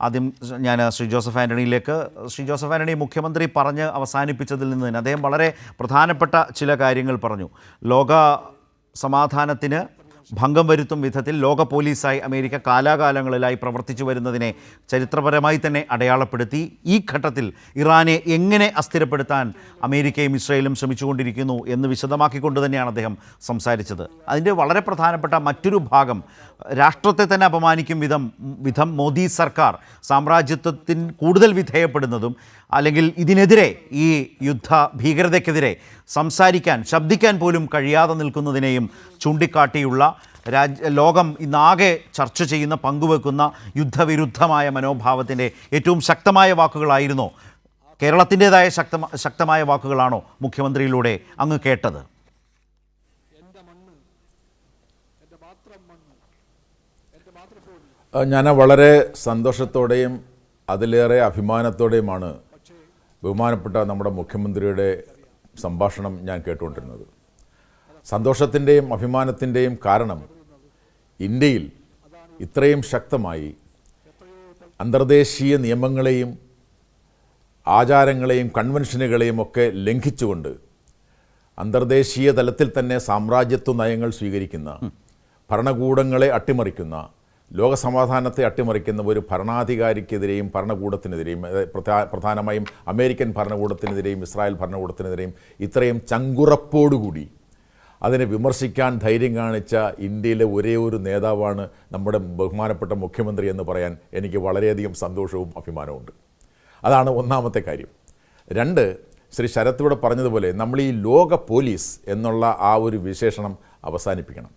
ആദ്യം ഞാൻ ശ്രീ ജോസഫ് ആൻ്റണി മുഖ്യമന്ത്രി പറഞ്ഞ് അവസാനിപ്പിച്ചതിൽ നിന്ന് തന്നെ അദ്ദേഹം വളരെ പ്രധാനപ്പെട്ട ചില കാര്യങ്ങൾ പറഞ്ഞു. ലോക സമാധാനത്തിന് ഭംഗം വരുത്തും വിധത്തിൽ ലോക പോലീസായി അമേരിക്ക കാലാകാലങ്ങളിലായി പ്രവർത്തിച്ചു വരുന്നതിനെ ചരിത്രപരമായി തന്നെ അടയാളപ്പെടുത്തി. ഈ ഘട്ടത്തിൽ ഇറാനെ എങ്ങനെ അസ്ഥിരപ്പെടുത്താൻ അമേരിക്കയും ഇസ്രായേലും ശ്രമിച്ചുകൊണ്ടിരിക്കുന്നു എന്ന് വിശദമാക്കിക്കൊണ്ട് തന്നെയാണ് അദ്ദേഹം സംസാരിച്ചത്. അതിൻ്റെ വളരെ പ്രധാനപ്പെട്ട മറ്റൊരു ഭാഗം, രാഷ്ട്രത്തെ തന്നെ അപമാനിക്കും വിധം മോദി സർക്കാർ സാമ്രാജ്യത്വത്തിന് കൂടുതൽ വിധേയപ്പെടുന്നതും അല്ലെങ്കിൽ ഇതിനെതിരെ ഈ യുദ്ധ ഭീകരതയ്ക്കെതിരെ സംസാരിക്കാൻ ശബ്ദിക്കാൻ പോലും കഴിയാതെ നിൽക്കുന്നതിനെയും ചൂണ്ടിക്കാട്ടിയുള്ള ലോകം ഇന്നാകെ ചർച്ച ചെയ്യുന്ന പങ്കുവെക്കുന്ന യുദ്ധവിരുദ്ധമായ മനോഭാവത്തിൻ്റെ ഏറ്റവും ശക്തമായ വാക്കുകളായിരുന്നോ, കേരളത്തിൻ്റേതായ ശക്തമായ വാക്കുകളാണോ മുഖ്യമന്ത്രിയിലൂടെ അങ്ങ് കേട്ടത്? ഞാൻ വളരെ സന്തോഷത്തോടെയും അതിലേറെ അഭിമാനത്തോടെയുമാണ് ബഹുമാനപ്പെട്ട നമ്മുടെ മുഖ്യമന്ത്രിയുടെ സംഭാഷണം ഞാൻ കേട്ടുകൊണ്ടിരുന്നത്. സന്തോഷത്തിൻ്റെയും അഭിമാനത്തിൻ്റെയും കാരണം ഇന്ത്യയിൽ ഇത്രയും ശക്തമായി അന്തർദേശീയ നിയമങ്ങളെയും ആചാരങ്ങളെയും കൺവെൻഷനുകളെയും ഒക്കെ ലംഘിച്ചുകൊണ്ട് അന്തർദേശീയ തലത്തിൽ തന്നെ സാമ്രാജ്യത്വ നയങ്ങൾ സ്വീകരിക്കുന്ന, ഭരണകൂടങ്ങളെ അട്ടിമറിക്കുന്ന, ലോകസമാധാനത്തെ അട്ടിമറിക്കുന്ന ഒരു ഭരണാധികാരിക്കെതിരെയും ഭരണകൂടത്തിനെതിരെയും, പ്രധാനമായും അമേരിക്കൻ ഭരണകൂടത്തിനെതിരെയും ഇസ്രായേൽ ഭരണകൂടത്തിനെതിരെയും ഇത്രയും ചങ്കുറപ്പോടുകൂടി അതിനെ വിമർശിക്കാൻ ധൈര്യം കാണിച്ച ഇന്ത്യയിലെ ഒരേ ഒരു നേതാവാണ് നമ്മുടെ ബഹുമാനപ്പെട്ട മുഖ്യമന്ത്രി എന്ന് പറയാൻ എനിക്ക് വളരെയധികം സന്തോഷവും അഭിമാനവുമുണ്ട്. അതാണ് ഒന്നാമത്തെ കാര്യം. രണ്ട്, ശ്രീ ശരത് ഇവിടെ പറഞ്ഞതുപോലെ നമ്മൾ ഈ ലോക പോലീസ് എന്നുള്ള ആ ഒരു വിശേഷണം അവസാനിപ്പിക്കണം.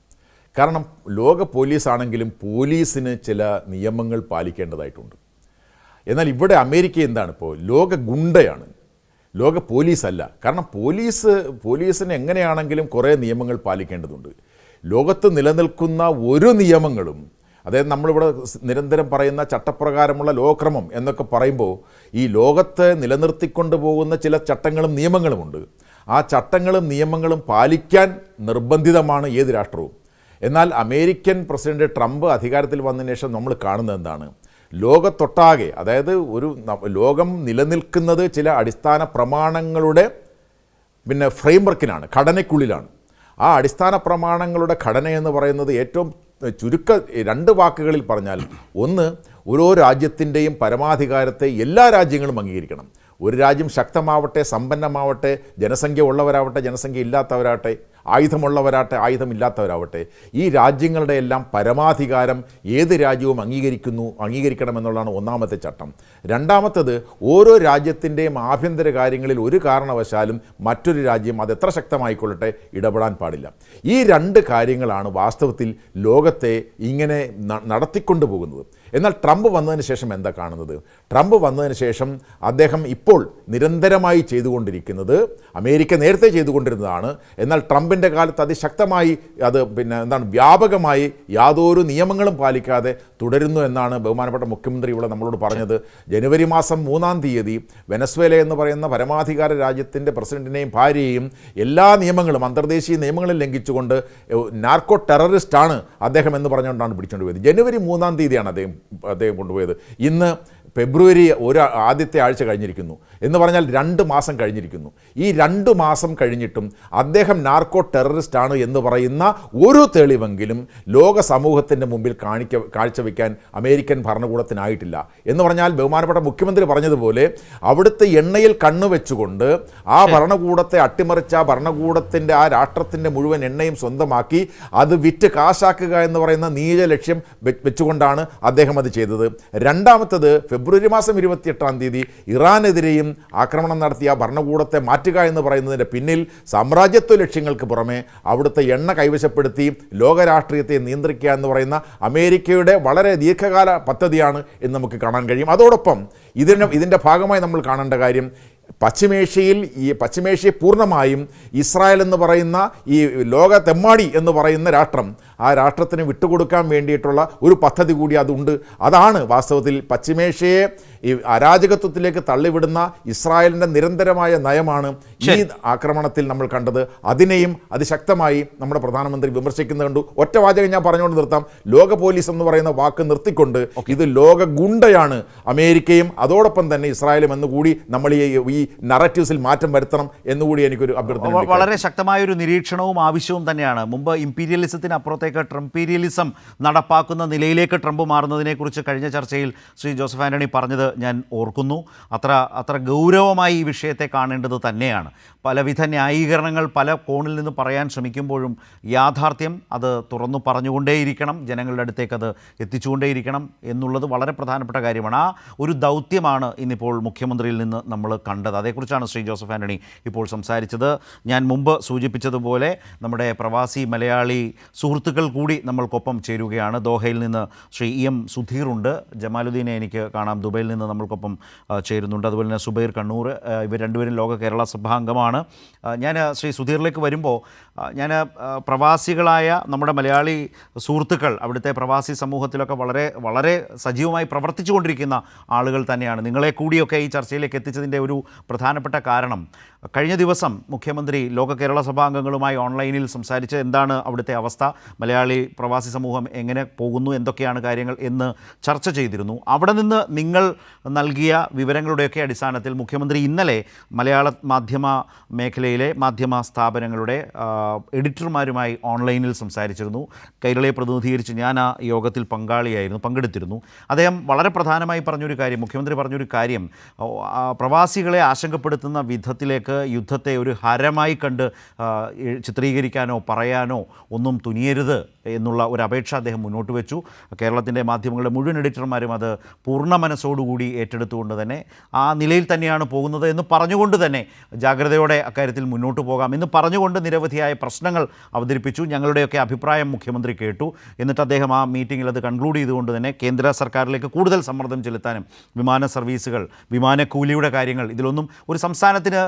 കാരണം ലോക പോലീസാണെങ്കിലും പോലീസിന് ചില നിയമങ്ങൾ പാലിക്കേണ്ടതായിട്ടുണ്ട്. എന്നാൽ ഇവിടെ അമേരിക്ക എന്താണ്, ഇപ്പോൾ ലോക ഗുണ്ടയാണ്, ലോക പോലീസല്ല. കാരണം പോലീസിന് എങ്ങനെയാണെങ്കിലും കുറേ നിയമങ്ങൾ പാലിക്കേണ്ടതുണ്ട്. ലോകത്ത് നിലനിൽക്കുന്ന ഒരു നിയമങ്ങളും, അതായത് നമ്മളിവിടെ നിരന്തരം പറയുന്ന ചട്ടപ്രകാരമുള്ള ലോകക്രമം എന്നൊക്കെ പറയുമ്പോൾ ഈ ലോകത്ത് നിലനിർത്തിക്കൊണ്ട് പോകുന്ന ചില ചട്ടങ്ങളും നിയമങ്ങളുമുണ്ട്. ആ ചട്ടങ്ങളും നിയമങ്ങളും പാലിക്കാൻ നിർബന്ധിതമാണ് ഏത് രാഷ്ട്രവും. എന്നാൽ അമേരിക്കൻ പ്രസിഡന്റ് ട്രംപ് അധികാരത്തിൽ വന്നതിന് ശേഷം നമ്മൾ കാണുന്നത് എന്താണ്, ലോകത്തൊട്ടാകെ, അതായത് ഒരു ലോകം നിലനിൽക്കുന്നത് ചില അടിസ്ഥാന പ്രമാണങ്ങളുടെ ഫ്രെയിംവർക്കിനാണ്, ഘടനയ്ക്കുള്ളിലാണ്. ആ അടിസ്ഥാന പ്രമാണങ്ങളുടെ ഘടന എന്ന് പറയുന്നത് ഏറ്റവും രണ്ട് വാക്കുകളിൽ പറഞ്ഞാൽ, ഒന്ന്, ഓരോ രാജ്യത്തിൻ്റെയും പരമാധികാരത്തെ എല്ലാ രാജ്യങ്ങളും അംഗീകരിക്കണം. ഒരു രാജ്യം ശക്തമാവട്ടെ, സമ്പന്നമാവട്ടെ, ജനസംഖ്യ ഉള്ളവരാവട്ടെ, ജനസംഖ്യ ഇല്ലാത്തവരാവട്ടെ, ആയുധമുള്ളവരാട്ടെ, ആയുധമില്ലാത്തവരാവട്ടെ, ഈ രാജ്യങ്ങളുടെ എല്ലാം പരമാധികാരം ഏത് രാജ്യവും അംഗീകരിക്കണമെന്നുള്ളതാണ് ഒന്നാമത്തെ ചട്ടം. രണ്ടാമത്തത്, ഓരോ രാജ്യത്തിൻ്റെയും ആഭ്യന്തര കാര്യങ്ങളിൽ ഒരു കാരണവശാലും മറ്റൊരു രാജ്യം അത് എത്ര ശക്തമായിക്കൊള്ളട്ടെ ഇടപെടാൻ പാടില്ല. ഈ രണ്ട് കാര്യങ്ങളാണ് വാസ്തവത്തിൽ ലോകത്തെ ഇങ്ങനെ നടത്തിക്കൊണ്ടു പോകുന്നത്. എന്നാൽ ട്രംപ് വന്നതിന് ശേഷം എന്താ കാണുന്നത്? ട്രംപ് വന്നതിന് ശേഷം അദ്ദേഹം ഇപ്പോൾ നിരന്തരമായി ചെയ്തുകൊണ്ടിരിക്കുന്നത്, അമേരിക്ക നേരത്തെ ചെയ്തുകൊണ്ടിരുന്നതാണ്, എന്നാൽ ട്രംപിൻ്റെ കാലത്ത് അതിശക്തമായി അത് വ്യാപകമായി യാതൊരു നിയമങ്ങളും പാലിക്കാതെ തുടരുന്നു എന്നാണ് ബഹുമാനപ്പെട്ട മുഖ്യമന്ത്രി ഇവിടെ നമ്മളോട് പറഞ്ഞത്. ജനുവരി മാസം 3-ാം തീയതി വെനസ്വേല എന്ന് പറയുന്ന പരമാധികാര രാജ്യത്തിൻ്റെ പ്രസിഡന്റിനെയും ഭാര്യയെയും എല്ലാ നിയമങ്ങളും, അന്തർദേശീയ നിയമങ്ങളും ലംഘിച്ചുകൊണ്ട് നാർക്കോ ടെററിസ്റ്റാണ് അദ്ദേഹം എന്ന് പറഞ്ഞുകൊണ്ടാണ് പിടിച്ചുകൊണ്ട് പോയത്. ജനുവരി 3-ാം തീയതിയാണ് അദ്ദേഹം കൊണ്ടുപോയത്. ഇന്ന് ഫെബ്രുവരി ആദ്യത്തെ ആഴ്ച കഴിഞ്ഞിരിക്കുന്നു എന്ന് പറഞ്ഞാൽ 2 മാസം കഴിഞ്ഞിരിക്കുന്നു. ഈ 2 മാസം കഴിഞ്ഞിട്ടും അദ്ദേഹം നാർക്കോ ടെററിസ്റ്റ് ആണ് എന്ന് പറയുന്ന ഒരു തെളിവെങ്കിലും ലോക സമൂഹത്തിൻ്റെ മുമ്പിൽ കാഴ്ചവെക്കാൻ അമേരിക്കൻ ഭരണകൂടത്തിനായിട്ടില്ല. എന്ന് പറഞ്ഞാൽ ബഹുമാനപ്പെട്ട മുഖ്യമന്ത്രി പറഞ്ഞതുപോലെ അവിടുത്തെ എണ്ണയിൽ കണ്ണുവെച്ചുകൊണ്ട് ആ ഭരണകൂടത്തെ അട്ടിമറിച്ച ഭരണകൂടത്തിൻ്റെ ആ രാഷ്ട്രത്തിൻ്റെ മുഴുവൻ എണ്ണയും സ്വന്തമാക്കി അത് വിറ്റ് കാശാക്കുക എന്ന് പറയുന്ന നീച ലക്ഷ്യം വെച്ചുകൊണ്ടാണ് അദ്ദേഹം അത് ചെയ്തത്. രണ്ടാമത്തത്, ഫെബ്രുവരി മാസം 28-ാം തീയതി ഇറാനെതിരെയും ആക്രമണം നടത്തിയ ഭരണകൂടത്തെ മാറ്റുക എന്ന് പറയുന്നതിൻ്റെ പിന്നിൽ സാമ്രാജ്യത്വ ലക്ഷ്യങ്ങൾക്ക് പുറമെ അവിടുത്തെ എണ്ണ കൈവശപ്പെടുത്തി ലോകരാഷ്ട്രീയത്തെ നിയന്ത്രിക്കുക എന്ന് പറയുന്ന അമേരിക്കയുടെ വളരെ ദീർഘകാല പദ്ധതിയാണ് എന്ന് നമുക്ക് കാണാൻ കഴിയും. അതോടൊപ്പം ഇതിൻ്റെ ഭാഗമായി നമ്മൾ കാണേണ്ട കാര്യം, പശ്ചിമേഷ്യയെ പൂർണ്ണമായും ഇസ്രായേൽ എന്ന് പറയുന്ന ഈ ലോകത്തെമ്മാടി എന്ന് പറയുന്ന രാഷ്ട്രം ആ രാഷ്ട്രത്തിന് വിട്ടുകൊടുക്കാൻ വേണ്ടിയിട്ടുള്ള ഒരു പദ്ധതി കൂടി അതുണ്ട്. അതാണ് വാസ്തവത്തിൽ പശ്ചിമേഷ്യയെ ഈ അരാജകത്വത്തിലേക്ക് തള്ളിവിടുന്ന ഇസ്രായേലിൻ്റെ നിരന്തരമായ നയമാണ് ഈ ആക്രമണത്തിൽ നമ്മൾ കണ്ടത്. അതിനെയും അതിശക്തമായി നമ്മുടെ പ്രധാനമന്ത്രി വിമർശിക്കുന്നത് കണ്ടു. ഒറ്റ വാചകം ഞാൻ പറഞ്ഞുകൊണ്ട് നിർത്താം. ലോക പോലീസ് എന്ന് പറയുന്ന വാക്ക് നിർത്തിക്കൊണ്ട് ഇത് ലോക ഗുണ്ടയാണ് അമേരിക്കയും അതോടൊപ്പം തന്നെ ഇസ്രായേലും എന്നുകൂടി നമ്മൾ ഈ നറേറ്റീവ്സിൽ മാറ്റം വരുത്തണം എന്നുകൂടി എനിക്കൊരു അഭ്യർത്ഥന. വളരെ ശക്തമായൊരു നിരീക്ഷണവും ആവശ്യവും തന്നെയാണ്. മുമ്പ് ഇമ്പീരിയലിസത്തിന് അപ്പുറത്തേക്ക് ട്രംപീരിയലിസം നടപ്പാക്കുന്ന നിലയിലേക്ക് ട്രംപ് മാറുന്നതിനെക്കുറിച്ച് കഴിഞ്ഞ ചർച്ചയിൽ ശ്രീ ജോസഫ് ആൻ്റണി പറഞ്ഞത് ഞാൻ ഓർക്കുന്നു. അത്ര ഗൗരവമായി ഈ വിഷയത്തെ കാണേണ്ടത് തന്നെയാണ്. പലവിധ ന്യായീകരണങ്ങൾ പല കോണിൽ നിന്ന് പറയാൻ ശ്രമിക്കുമ്പോഴും യാഥാർത്ഥ്യം അത് തുറന്നു പറഞ്ഞുകൊണ്ടേയിരിക്കണം, ജനങ്ങളുടെ അടുത്തേക്ക് അത് എത്തിച്ചുകൊണ്ടേയിരിക്കണം എന്നുള്ളത് വളരെ പ്രധാനപ്പെട്ട കാര്യമാണ്. ആ ഒരു ദൗത്യമാണ് ഇന്നിപ്പോൾ മുഖ്യമന്ത്രിയിൽ നിന്ന് നമ്മൾ കണ്ടത്. അതേക്കുറിച്ചാണ് ശ്രീ ജോസഫ് ആൻ്റണി ഇപ്പോൾ സംസാരിച്ചത്. ഞാൻ മുമ്പ് സൂചിപ്പിച്ചതുപോലെ നമ്മുടെ പ്രവാസി മലയാളി സുഹൃത്തുക്കൾ കൂടി നമ്മൾക്കൊപ്പം ചേരുകയാണ്. ദോഹയിൽ നിന്ന് ശ്രീ EM സുധീറുണ്ട്, ജമാലുദ്ദീനെ എനിക്ക് കാണാം ദുബൈയിൽ നിന്ന് നമ്മൾക്കൊപ്പം ചേരുന്നുണ്ട്, അതുപോലെ തന്നെ സുബൈർ കണ്ണൂർ. ഇവർ രണ്ടുപേരും ലോക കേരള സഭാംഗമാണ്. ഞാൻ ശ്രീ സുധീറിലേക്ക് വരുമ്പോൾ ഞാൻ പ്രവാസികളായ നമ്മുടെ മലയാളി സുഹൃത്തുക്കൾ അവിടുത്തെ പ്രവാസി സമൂഹത്തിലൊക്കെ വളരെ വളരെ സജീവമായി പ്രവർത്തിച്ചു കൊണ്ടിരിക്കുന്ന ആളുകൾ തന്നെയാണ്. നിങ്ങളെ കൂടിയൊക്കെ ഈ ചർച്ചയിലേക്ക് എത്തിച്ചതിൻ്റെ ഒരു പ്രധാനപ്പെട്ട കാരണം കഴിഞ്ഞ ദിവസം മുഖ്യമന്ത്രി ലോക കേരള സഭാംഗങ്ങളുമായി ഓൺലൈനിൽ സംസാരിച്ച് എന്താണ് അവിടുത്തെ അവസ്ഥ, മലയാളി പ്രവാസി സമൂഹം എങ്ങനെ പോകുന്നു, എന്തൊക്കെയാണ് കാര്യങ്ങൾ എന്ന് ചർച്ച ചെയ്തിരുന്നു. അവിടെ നിന്ന് നിങ്ങൾ നൽകിയ വിവരങ്ങളുടെയൊക്കെ അടിസ്ഥാനത്തിൽ മുഖ്യമന്ത്രി ഇന്നലെ മലയാള മാധ്യമ മേഖലയിലെ മാധ്യമ സ്ഥാപനങ്ങളുടെ എഡിറ്റർമാരുമായി ഓൺലൈനിൽ സംസാരിച്ചിരുന്നു. കൈരളയെ പ്രതിനിധീകരിച്ച് ഞാൻ ആ യോഗത്തിൽ പങ്കെടുത്തിരുന്നു. അദ്ദേഹം വളരെ പ്രധാനമായി പറഞ്ഞൊരു കാര്യം, മുഖ്യമന്ത്രി പറഞ്ഞൊരു കാര്യം, പ്രവാസികളെ ആശങ്കപ്പെടുത്തുന്ന വിധത്തിലേക്ക് യുദ്ധത്തെ ഒരു ഹരമായി കണ്ട് ചിത്രീകരിക്കാനോ പറയാനോ ഒന്നും തുനിയരുത് എന്നുള്ള ഒരു അപേക്ഷ അദ്ദേഹം മുന്നോട്ട് വെച്ചു. കേരളത്തിൻ്റെ മാധ്യമങ്ങളുടെ മുഴുവൻ എഡിറ്റർമാരും അത് പൂർണ്ണ മനസ്സോടുകൂടി ഏറ്റെടുത്തുകൊണ്ട് തന്നെ ആ നിലയിൽ തന്നെയാണ് പോകുന്നത് എന്ന് പറഞ്ഞുകൊണ്ട് തന്നെ ജാഗ്രതയോടെ അക്കാര്യത്തിൽ മുന്നോട്ട് പോകാം എന്ന് പറഞ്ഞുകൊണ്ട് നിരവധിയായ പ്രശ്നങ്ങൾ അവതരിപ്പിച്ചു. ഞങ്ങളുടെയൊക്കെ അഭിപ്രായം മുഖ്യമന്ത്രി കേട്ടു. എന്നിട്ട് അദ്ദേഹം ആ മീറ്റിങ്ങിൽ അത് കൺക്ലൂഡ് ചെയ്തുകൊണ്ട് തന്നെ കേന്ദ്ര സർക്കാരിലേക്ക് കൂടുതൽ സമ്മർദ്ദം ചെലുത്താനും വിമാന സർവീസുകൾ, വിമാനക്കൂലിയുടെ കാര്യങ്ങൾ, ഇതിലൊന്നും ഒരു സംസ്ഥാനത്തിന്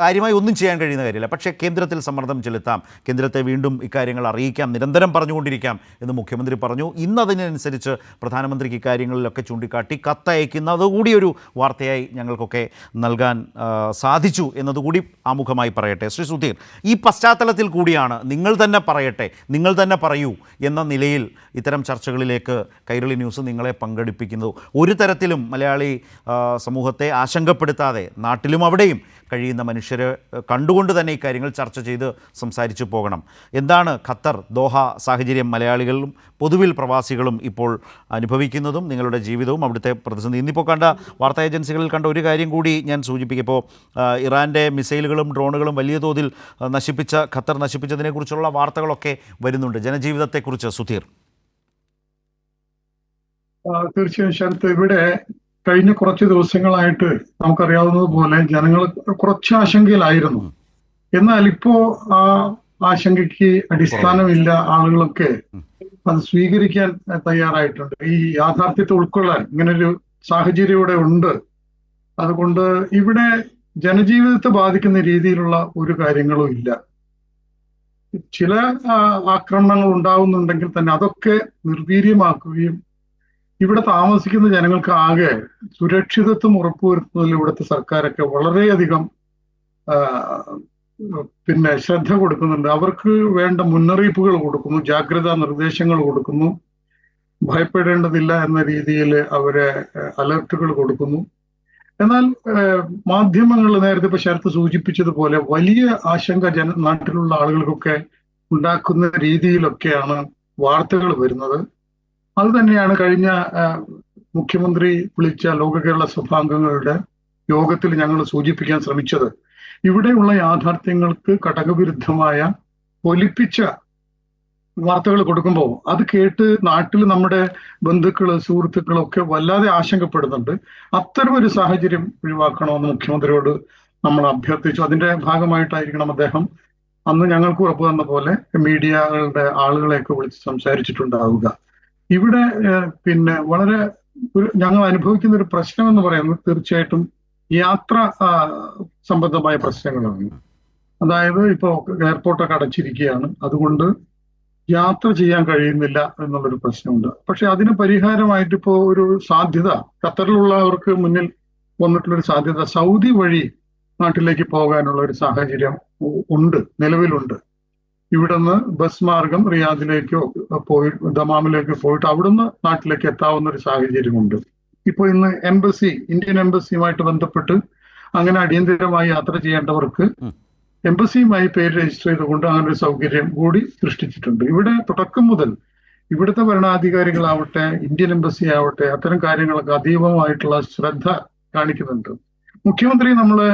കാര്യമായി ഒന്നും ചെയ്യാൻ കഴിയുന്ന കാര്യമില്ല, പക്ഷേ കേന്ദ്രത്തിൽ സമ്മർദ്ദം ചെലുത്താം, കേന്ദ്രത്തെ വീണ്ടും ഇക്കാര്യങ്ങൾ അറിയിക്കാം, നിരന്തരം പറഞ്ഞുകൊണ്ടിരിക്കാം എന്ന് മുഖ്യമന്ത്രി പറഞ്ഞു. ഇന്നതിനനുസരിച്ച് പ്രധാനമന്ത്രിക്ക് ഇക്കാര്യങ്ങളിലൊക്കെ ചൂണ്ടിക്കാട്ടി കത്തയക്കുന്നത് കൂടി ഒരു വാർത്തയായി ഞങ്ങൾക്കൊക്കെ നൽകാൻ സാധിച്ചു എന്നതുകൂടി ആമുഖമായി പറയട്ടെ. ശ്രീ സുധീർ, ഈ പശ്ചാത്തലത്തിൽ കൂടിയാണ് നിങ്ങൾ തന്നെ പറയട്ടെ, നിങ്ങൾ തന്നെ പറയൂ എന്ന നിലയിൽ ഇത്തരം ചർച്ചകളിലേക്ക് കൈരളി ന്യൂസ് നിങ്ങളെ പങ്കെടുപ്പിക്കുന്നത്. ഒരു തരത്തിലും മലയാളി സമൂഹത്തെ ആശങ്കപ്പെടുത്താതെ നാട്ടിലും അവിടെയും കഴിയുന്ന മനുഷ്യരെ കണ്ടുകൊണ്ട് തന്നെ ഈ കാര്യങ്ങൾ ചർച്ച ചെയ്ത് സംസാരിച്ചു പോകണം. എന്താണ് ഖത്തർ, ദോഹ സാഹചര്യം മലയാളികളും പൊതുവിൽ പ്രവാസികളും ഇപ്പോൾ അനുഭവിക്കുന്നതും നിങ്ങളുടെ ജീവിതവും അവിടുത്തെ പ്രതിസന്ധി? ഇന്നിപ്പോൾ കണ്ട വാർത്താ ഏജൻസികളിൽ കണ്ട ഒരു കാര്യം കൂടി ഞാൻ സൂചിപ്പിക്കും. ഇപ്പോൾ ഇറാൻ്റെ മിസൈലുകളും ഡ്രോണുകളും വലിയ തോതിൽ ഖത്തർ നശിപ്പിച്ചതിനെക്കുറിച്ചുള്ള വാർത്തകളൊക്കെ വരുന്നുണ്ട്. ജനജീവിതത്തെക്കുറിച്ച് സുധീർ. തീർച്ചയായും ശരത്ത്, ഇവിടെ കഴിഞ്ഞ കുറച്ച് ദിവസങ്ങളായിട്ട് നമുക്കറിയാവുന്നതുപോലെ ജനങ്ങൾ കുറച്ച് ആശങ്കയിലായിരുന്നു. എന്നാൽ ഇപ്പോ ആ ആശങ്കയ്ക്ക് അടിസ്ഥാനമില്ല. ആളുകളൊക്കെ അത് സ്വീകരിക്കാൻ തയ്യാറായിട്ടുണ്ട്. ഈ യാഥാർത്ഥ്യത്തെ ഉൾക്കൊള്ളാൻ ഇങ്ങനൊരു സാഹചര്യം ഇവിടെ ഉണ്ട്. അതുകൊണ്ട് ഇവിടെ ജനജീവിതത്തെ ബാധിക്കുന്ന രീതിയിലുള്ള ഒരു കാര്യങ്ങളും ഇല്ല. ചില ആക്രമണങ്ങൾ ഉണ്ടാവുന്നുണ്ടെങ്കിൽ തന്നെ അതൊക്കെ നിർവീര്യമാക്കുകയും ഇവിടെ താമസിക്കുന്ന ജനങ്ങൾക്ക് ആകെ സുരക്ഷിതത്വം ഉറപ്പുവരുത്തുന്നതിൽ ഇവിടുത്തെ സർക്കാരൊക്കെ വളരെയധികം ശ്രദ്ധ കൊടുക്കുന്നുണ്ട്. അവർക്ക് വേണ്ട മുന്നറിയിപ്പുകൾ കൊടുക്കുന്നു, ജാഗ്രതാ നിർദ്ദേശങ്ങൾ കൊടുക്കുന്നു, ഭയപ്പെടേണ്ടതില്ല എന്ന രീതിയിൽ അവരെ അലർട്ടുകൾ കൊടുക്കുന്നു. എന്നാൽ മാധ്യമങ്ങൾ നേരത്തെ ഇപ്പൊ ശരത്ത് സൂചിപ്പിച്ചതുപോലെ വലിയ ആശങ്ക നാട്ടിലുള്ള ആളുകൾക്കൊക്കെ ഉണ്ടാക്കുന്ന രീതിയിലൊക്കെയാണ് വാർത്തകൾ വരുന്നത്. അത് തന്നെയാണ് കഴിഞ്ഞ മുഖ്യമന്ത്രി വിളിച്ച ലോക കേരള സഭാംഗങ്ങളുടെ യോഗത്തിൽ ഞങ്ങൾ സൂചിപ്പിക്കാൻ ശ്രമിച്ചത്. ഇവിടെയുള്ള യാഥാർത്ഥ്യങ്ങൾക്ക് ഘടകവിരുദ്ധമായ പൊലിപ്പിച്ച വാർത്തകൾ കൊടുക്കുമ്പോൾ അത് കേട്ട് നാട്ടിൽ നമ്മുടെ ബന്ധുക്കള് സുഹൃത്തുക്കളൊക്കെ വല്ലാതെ ആശങ്കപ്പെടുന്നുണ്ട്. അത്തരമൊരു സാഹചര്യം ഒഴിവാക്കണമെന്ന് മുഖ്യമന്ത്രിയോട് നമ്മൾ അഭ്യർത്ഥിച്ചു. അതിന്റെ ഭാഗമായിട്ടായിരിക്കണം അദ്ദേഹം അന്ന് ഞങ്ങൾക്ക് ഉറപ്പ് തന്ന പോലെ മീഡിയകളുടെ ആളുകളെയൊക്കെ വിളിച്ച് സംസാരിച്ചിട്ടുണ്ടാവുക. ഇവിടെ വളരെ ഞങ്ങൾ അനുഭവിക്കുന്ന ഒരു പ്രശ്നം എന്ന് പറയുന്നത് തീർച്ചയായിട്ടും യാത്ര സംബന്ധമായ പ്രശ്നങ്ങളാണ്. അതായത് ഇപ്പോൾ എയർപോർട്ടൊക്കെ അടച്ചിരിക്കുകയാണ്. അതുകൊണ്ട് യാത്ര ചെയ്യാൻ കഴിയുന്നില്ല എന്നുള്ളൊരു പ്രശ്നമുണ്ട്. പക്ഷെ അതിന് പരിഹാരമായിട്ട് ഇപ്പോ ഒരു സാധ്യത ഖത്തറിലുള്ളവർക്ക് മുന്നിൽ വന്നിട്ടുള്ളൊരു സാധ്യത സൗദി വഴി നാട്ടിലേക്ക് പോകാനുള്ള ഒരു സാഹചര്യം ഉണ്ട്, നിലവിലുണ്ട്. ഇവിടുന്ന് ബസ് മാർഗം റിയാദിലേക്കോ പോയി ദമാമിലേക്കോ പോയിട്ട് അവിടുന്ന് നാട്ടിലേക്ക് എത്താവുന്ന ഒരു സാഹചര്യമുണ്ട്. ഇപ്പൊ ഇന്ന് ഇന്ത്യൻ എംബസിയുമായിട്ട് ബന്ധപ്പെട്ട് അങ്ങനെ അടിയന്തരമായി യാത്ര ചെയ്യേണ്ടവർക്ക് എംബസിയുമായി പേര് രജിസ്റ്റർ ചെയ്തുകൊണ്ട് അങ്ങനെ ഒരു സൗകര്യം കൂടി സൃഷ്ടിച്ചിട്ടുണ്ട്. ഇവിടെ തുടക്കം മുതൽ ഇവിടുത്തെ ഭരണാധികാരികളാവട്ടെ ഇന്ത്യൻ എംബസി ആവട്ടെ അത്തരം കാര്യങ്ങളൊക്കെ അതീവമായിട്ടുള്ള ശ്രദ്ധ കാണിക്കുന്നുണ്ട്. മുഖ്യമന്ത്രി നമ്മളെ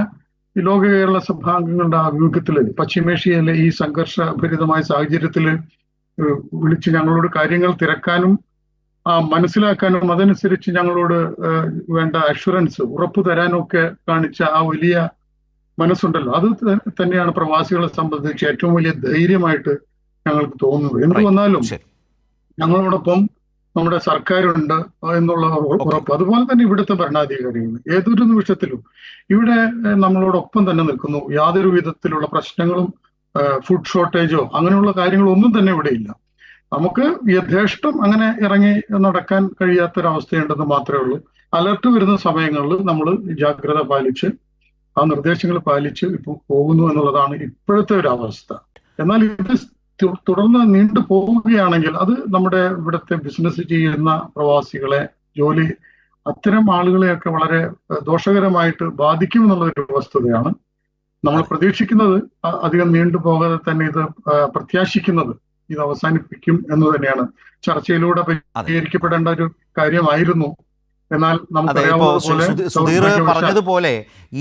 ഈ ലോക കേരള സഭാംഗങ്ങളുടെ ആഭിമുഖ്യത്തില് പശ്ചിമേഷ്യയിലെ ഈ സംഘർഷഭരിതമായ സാഹചര്യത്തില് വിളിച്ച് ഞങ്ങളോട് കാര്യങ്ങൾ തിരക്കാനും മനസ്സിലാക്കാനും അതനുസരിച്ച് ഞങ്ങളോട് വേണ്ട അഷുറൻസ് ഉറപ്പു തരാനും ഒക്കെ കാണിച്ച ആ വലിയ മനസ്സുണ്ടല്ലോ, അത് തന്നെയാണ് പ്രവാസികളെ സംബന്ധിച്ച് ഏറ്റവും വലിയ ധൈര്യമായിട്ട് ഞങ്ങൾക്ക് തോന്നുന്നത്. എന്ത് വന്നാലും ഞങ്ങളോടൊപ്പം നമ്മുടെ സർക്കാരുണ്ട് എന്നുള്ള ഉറപ്പ്. അതുപോലെ തന്നെ ഇവിടുത്തെ ഭരണാധികാരികൾ ഏതൊരു നിമിഷത്തിലും ഇവിടെ നമ്മളോടൊപ്പം തന്നെ നിൽക്കുന്നു. യാതൊരു വിധത്തിലുള്ള പ്രശ്നങ്ങളും ഫുഡ് ഷോർട്ടേജോ അങ്ങനെയുള്ള കാര്യങ്ങളൊന്നും തന്നെ ഇവിടെ ഇല്ല. നമുക്ക് യഥേഷ്ടം അങ്ങനെ ഇറങ്ങി നടക്കാൻ കഴിയാത്തൊരവസ്ഥയുണ്ടെന്ന് മാത്രമേ ഉള്ളൂ. അലർട്ട് വരുന്ന സമയങ്ങളിൽ നമ്മൾ ജാഗ്രത പാലിച്ച് ആ നിർദ്ദേശങ്ങൾ പാലിച്ച് ഇപ്പോൾ പോകുന്നു എന്നുള്ളതാണ് ഇപ്പോഴത്തെ ഒരു അവസ്ഥ. എന്നാൽ ഇത് തുടർന്ന് നീണ്ടു പോവുകയാണെങ്കിൽ അത് നമ്മുടെ ഇവിടുത്തെ ബിസിനസ് ചെയ്യുന്ന പ്രവാസികളെ, അത്തരം ആളുകളെയൊക്കെ വളരെ ദോഷകരമായിട്ട് ബാധിക്കും എന്നുള്ളൊരു വസ്തുതയാണ്. നമ്മൾ പ്രതീക്ഷിക്കുന്നത് അധികം നീണ്ടുപോകാതെ തന്നെ ഇത് പ്രത്യാശിക്കുന്നത് ഇത് അവസാനിപ്പിക്കും എന്ന് തന്നെയാണ്. ചർച്ചയിലൂടെ പരിഹരിക്കപ്പെടേണ്ട ഒരു കാര്യമായിരുന്നു. എന്നാൽ സുധീർ പറഞ്ഞതുപോലെ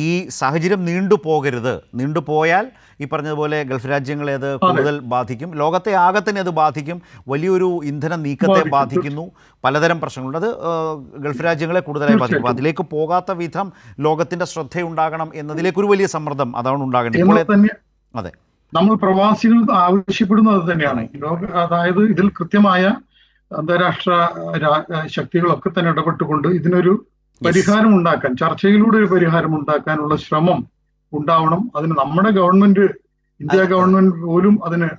ഈ സാഹചര്യം നീണ്ടുപോയാൽ ഈ പറഞ്ഞതുപോലെ ഗൾഫ് രാജ്യങ്ങളെ അത് കൂടുതൽ ബാധിക്കും, ലോകത്തെ ആകെ തന്നെ അത് ബാധിക്കും, വലിയൊരു ഇന്ധന നീക്കത്തെ ബാധിക്കുന്നു, പലതരം പ്രശ്നങ്ങളുണ്ട്. അത് ഗൾഫ് രാജ്യങ്ങളെ കൂടുതലായി ബാധിക്കും. അതിലേക്ക് പോകാത്ത വിധം ലോകത്തിന്റെ ശ്രദ്ധയുണ്ടാകണം എന്നതിലേക്കൊരു വലിയ സമ്മർദ്ദം അതാണ് ഉണ്ടാകേണ്ടത്. അതെ, നമ്മൾ പ്രവാസികൾ ആവശ്യപ്പെടുന്നത് തന്നെയാണ്. അതായത് ഇതിൽ കൃത്യമായ അന്താരാഷ്ട്ര ശക്തികളൊക്കെ തന്നെ ഇടപെട്ടുകൊണ്ട് ഇതിനൊരു പരിഹാരം ഉണ്ടാക്കാൻ, ചർച്ചയിലൂടെ ഒരു പരിഹാരം ഉണ്ടാക്കാനുള്ള ശ്രമം ഉണ്ടാവണം. അതിന് നമ്മുടെ ഗവൺമെന്റ്, ഇന്ത്യ ഗവൺമെന്റ് പോലും അതിന്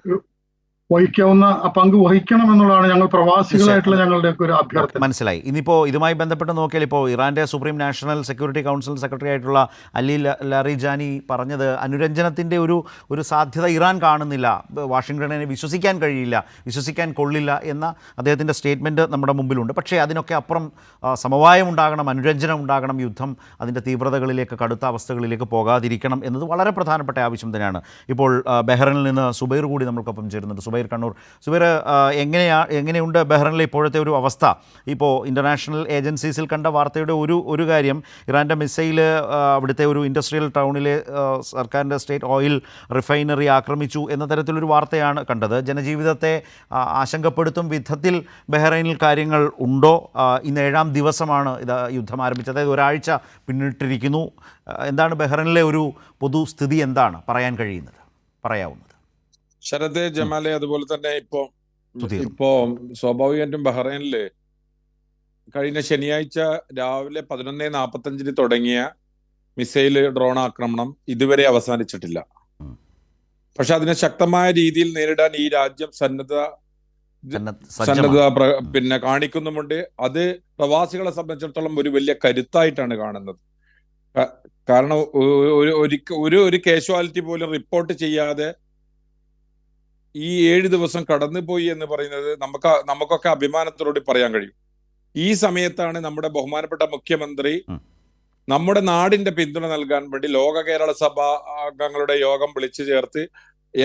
വഹിക്കാവുന്ന പങ്ക് വഹിക്കണം എന്നുള്ളതാണ് ഞങ്ങൾ പ്രവാസികളായിട്ടുള്ള ഞങ്ങളുടെയൊക്കെ ഒരു അഭ്യർത്ഥന. മനസ്സിലായി. ഇനിയിപ്പോൾ ഇതുമായി ബന്ധപ്പെട്ട് നോക്കിയാൽ ഇപ്പോൾ ഇറാൻ്റെ supreme national security council secretary ആയിട്ടുള്ള അലി ലാറിജാനി പറഞ്ഞത് അനുരഞ്ജനത്തിൻ്റെ ഒരു സാധ്യത ഇറാൻ കാണുന്നില്ല, വാഷിങ്ടണിനെ വിശ്വസിക്കാൻ കൊള്ളില്ല എന്ന അദ്ദേഹത്തിൻ്റെ സ്റ്റേറ്റ്മെൻറ്റ് നമ്മുടെ മുമ്പിലുണ്ട്. പക്ഷേ അതിനൊക്കെ അപ്പുറം സമവായം ഉണ്ടാകണം, അനുരഞ്ജനം ഉണ്ടാകണം, യുദ്ധം അതിൻ്റെ തീവ്രതകളിലേക്ക്, കടുത്ത അവസ്ഥകളിലേക്ക് പോകാതിരിക്കണം എന്നത് വളരെ പ്രധാനപ്പെട്ട ആവശ്യം തന്നെയാണ്. ഇപ്പോൾ ബഹ്റൈനിൽ നിന്ന് സുബൈർ കൂടി നമ്മൾക്കൊപ്പം ചേരുന്നുണ്ട്. സുബൈർ കണ്ണൂർ. സുബൈർ, എങ്ങനെയുണ്ട് ബഹ്റൈനിലെ ഇപ്പോഴത്തെ ഒരു അവസ്ഥ? ഇപ്പോൾ ഇൻ്റർനാഷണൽ ഏജൻസീസിൽ കണ്ട വാർത്തയുടെ ഒരു കാര്യം, ഇറാൻ്റെ മിസൈൽ അവിടുത്തെ ഒരു ഇൻഡസ്ട്രിയൽ ടൗണിലെ സർക്കാരിൻ്റെ സ്റ്റേറ്റ് ഓയിൽ റിഫൈനറി ആക്രമിച്ചു എന്ന തരത്തിലൊരു വാർത്തയാണ് കണ്ടത്. ജനജീവിതത്തെ ആശങ്കപ്പെടുത്തും വിധത്തിൽ ബഹ്റൈനിൽ കാര്യങ്ങൾ ഉണ്ടോ? ഇന്ന് 7ാം ദിവസമാണ് ഇത് യുദ്ധം ആരംഭിച്ചത്, അതായത് ഒരാഴ്ച പിന്നിട്ടിരിക്കുന്നു. എന്താണ് ബഹ്റൈനിലെ ഒരു പൊതുസ്ഥിതി, എന്താണ് പറയാവുന്നത്? ശരത്, ജമാലെ, അതുപോലെ തന്നെ ഇപ്പോ സ്വാഭാവികമായിട്ടും ബഹ്റൈനില് കഴിഞ്ഞ ശനിയാഴ്ച രാവിലെ 11:45 തുടങ്ങിയ മിസൈല് ഡ്രോൺ ആക്രമണം ഇതുവരെ അവസാനിച്ചിട്ടില്ല. പക്ഷെ അതിനെ ശക്തമായ രീതിയിൽ നേരിടാൻ ഈ രാജ്യം സന്നദ്ധത കാണിക്കുന്നുമുണ്ട്. അത് പ്രവാസികളെ സംബന്ധിച്ചിടത്തോളം ഒരു വലിയ കരുത്തായിട്ടാണ് കാണുന്നത്. കാരണം ഒരു കാഷ്വാലിറ്റി പോലും റിപ്പോർട്ട് ചെയ്യാതെ ഈ 7 ദിവസം കടന്നുപോയി എന്ന് പറയുന്നത് നമുക്കൊക്കെ അഭിമാനത്തോടെ പറയാൻ കഴിയും. ഈ സമയത്താണ് നമ്മുടെ ബഹുമാനപ്പെട്ട മുഖ്യമന്ത്രി നമ്മുടെ നാടിന്റെ പിന്തുണ നൽകാൻ വേണ്ടി ലോക കേരള സഭ അംഗങ്ങളുടെ യോഗം വിളിച്ചു ചേർത്ത്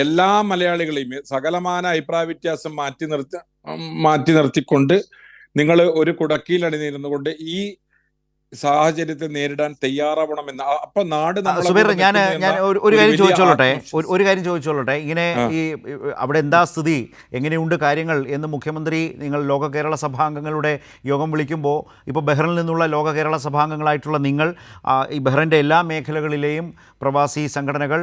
എല്ലാ മലയാളികളെയും സകലമാന അഭിപ്രായ വ്യത്യാസം മാറ്റി നിർത്തിക്കൊണ്ട് നിങ്ങൾ ഒരു കുടക്കീൽ അണിനിരുന്നു കൊണ്ട് ഈ സാഹചര്യത്തെ നേരിടാൻ തയ്യാറാവണമെന്ന്. അപ്പൊ നാട് സുബൈർ, ഞാൻ ഒരു കാര്യം ചോദിച്ചോളട്ടെ. ഇങ്ങനെ ഈ അവിടെ എന്താ സ്ഥിതി, എങ്ങനെയുണ്ട് കാര്യങ്ങൾ എന്ന് മുഖ്യമന്ത്രി, നിങ്ങൾ ലോക കേരള സഭാംഗങ്ങളുടെ യോഗം വിളിക്കുമ്പോൾ ഇപ്പോൾ ബഹ്റൈനിൽ നിന്നുള്ള ലോക കേരള സഭാംഗങ്ങളായിട്ടുള്ള നിങ്ങൾ ഈ ബഹ്റൈൻ്റെ എല്ലാ മേഖലകളിലെയും പ്രവാസി സംഘടനകൾ,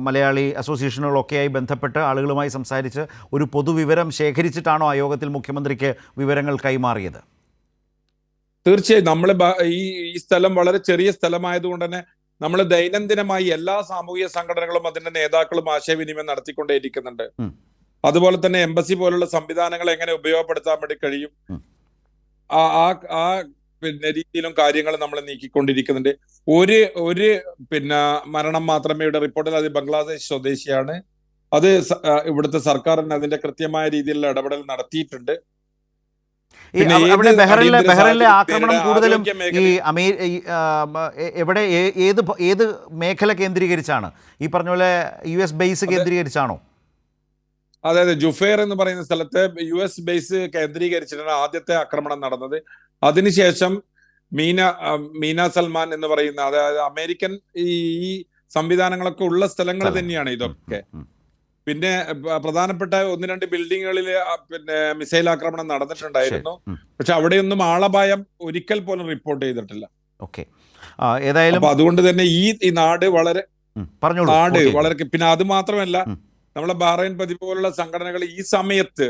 മലയാളി അസോസിയേഷനുകളൊക്കെയായി ബന്ധപ്പെട്ട് ആളുകളുമായി സംസാരിച്ച് ഒരു പൊതുവിവരം ശേഖരിച്ചിട്ടാണോ ആ യോഗത്തിൽ മുഖ്യമന്ത്രിക്ക് വിവരങ്ങൾ കൈമാറിയത്? തീർച്ചയായും നമ്മൾ ഈ സ്ഥലം വളരെ ചെറിയ സ്ഥലമായതുകൊണ്ട് തന്നെ നമ്മൾ ദൈനംദിനമായി എല്ലാ സാമൂഹിക സംഘടനകളും അതിന്റെ നേതാക്കളും ആശയവിനിമയം നടത്തിക്കൊണ്ടേയിരിക്കുന്നുണ്ട്. അതുപോലെ തന്നെ എംബസി പോലുള്ള സംവിധാനങ്ങൾ എങ്ങനെ ഉപയോഗപ്പെടുത്താൻ വേണ്ടി കഴിയും, ഉം. ആ ആ ആ പിന്നെ രീതിയിലും കാര്യങ്ങൾ നമ്മൾ നീക്കിക്കൊണ്ടിരിക്കുന്നുണ്ട്. ഒരു ഒരു പിന്നെ മരണം മാത്രമേ ഇവിടെ റിപ്പോർട്ടിൽ, അത് ബംഗ്ലാദേശ് സ്വദേശിയാണ്. അത് ഇവിടുത്തെ സർക്കാർ തന്നെ അതിന്റെ കൃത്യമായ രീതിയിലുള്ള ഇടപെടൽ നടത്തിയിട്ടുണ്ട്. ഈ പിന്നെ അവിടെ ഏത് ബഹ്റിനിലെ അടിയന്തര സാഹചര്യം ആക്രമണം നേരിടാൻ കൂടുതലും ആരോഗ്യ ഈ മേഖല എവിടെ ഏത് മേഖല കേന്ദ്രീകരിച്ചാണ്? ഈ പറഞ്ഞ പോലെ US ബേസ് കേന്ദ്രീകരിച്ചാണോ? അതെ, ജുഫേർ എന്ന് പറയുന്ന സ്ഥലത്ത് US ബേസ് കേന്ദ്രീകരിച്ചിട്ടാണ് ആദ്യത്തെ ആക്രമണം നടന്നത്. അതിനുശേഷം മീന സൽമാൻ എന്ന് പറയുന്ന, അതായത് അമേരിക്കൻ ഈ സംവിധാനങ്ങളൊക്കെ ഉള്ള സ്ഥലങ്ങൾ തന്നെയാണ് ഇതൊക്കെ. പിന്നെ പ്രധാനപ്പെട്ട 1-2 ബിൽഡിങ്ങുകളിൽ പിന്നെ മിസൈൽ ആക്രമണം നടന്നിട്ടുണ്ടായിരുന്നു. പക്ഷെ അവിടെയൊന്നും ആളപായം ഒരിക്കൽ പോലും റിപ്പോർട്ട് ചെയ്തിട്ടില്ല. ഓക്കെ, ഏതായാലും അപ്പൊ അതുകൊണ്ട് തന്നെ ഈ നാട് വളരെ പിന്നെ അത് മാത്രമല്ല, നമ്മളെ ബഹ്റൈൻ പതിവ് പോലുള്ള സംഘടനകൾ ഈ സമയത്ത്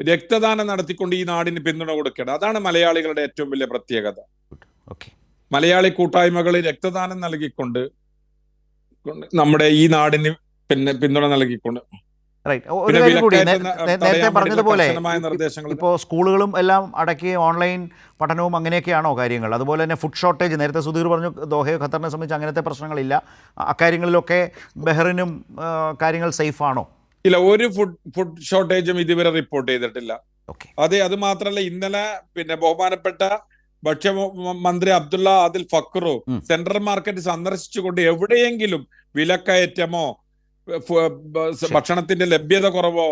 രക്തദാനം നടത്തിക്കൊണ്ട് ഈ നാടിന് പിന്തുണ കൊടുക്കണം. അതാണ് മലയാളികളുടെ ഏറ്റവും വലിയ പ്രത്യേകത. മലയാളി കൂട്ടായ്മകൾ രക്തദാനം നൽകിക്കൊണ്ട് നമ്മുടെ ഈ നാടിന് പിന്നെ പിന്തുണ നൽകിക്കൊണ്ട്. ഒരു കാര്യം കൂടി, നേരത്തെ പറഞ്ഞതുപോലെ ഇപ്പോൾ സ്കൂളുകളും എല്ലാം അടക്കി ഓൺലൈൻ പഠനവും അങ്ങനെയൊക്കെയാണോ കാര്യങ്ങൾ? അതുപോലെ തന്നെ ഫുഡ് ഷോർട്ടേജ്, നേരത്തെ സുധീർ പറഞ്ഞു ദോഹയോ ഖത്തറിനെ സംബന്ധിച്ച് അങ്ങനത്തെ പ്രശ്നങ്ങളില്ല. അക്കാര്യങ്ങളിലൊക്കെ ബഹ്റിനും കാര്യങ്ങൾ സേഫ് ആണോ? ഇല്ല, ഒരു ഫുഡ് ഷോർട്ടേജും ഇതുവരെ റിപ്പോർട്ട് ചെയ്തിട്ടില്ല. അതെ, അത് മാത്രമല്ല, ഇന്നലെ പിന്നെ ബഹുമാനപ്പെട്ട ഭക്ഷ്യമന്ത്രി അബ്ദുള്ള ആദിൽ ഫക്രു സെൻട്രൽ മാർക്കറ്റ് സന്ദർശിച്ചുകൊണ്ട് എവിടെയെങ്കിലും വിലക്കയറ്റമോ ഭക്ഷണത്തിന്റെ ലഭ്യത കുറവോ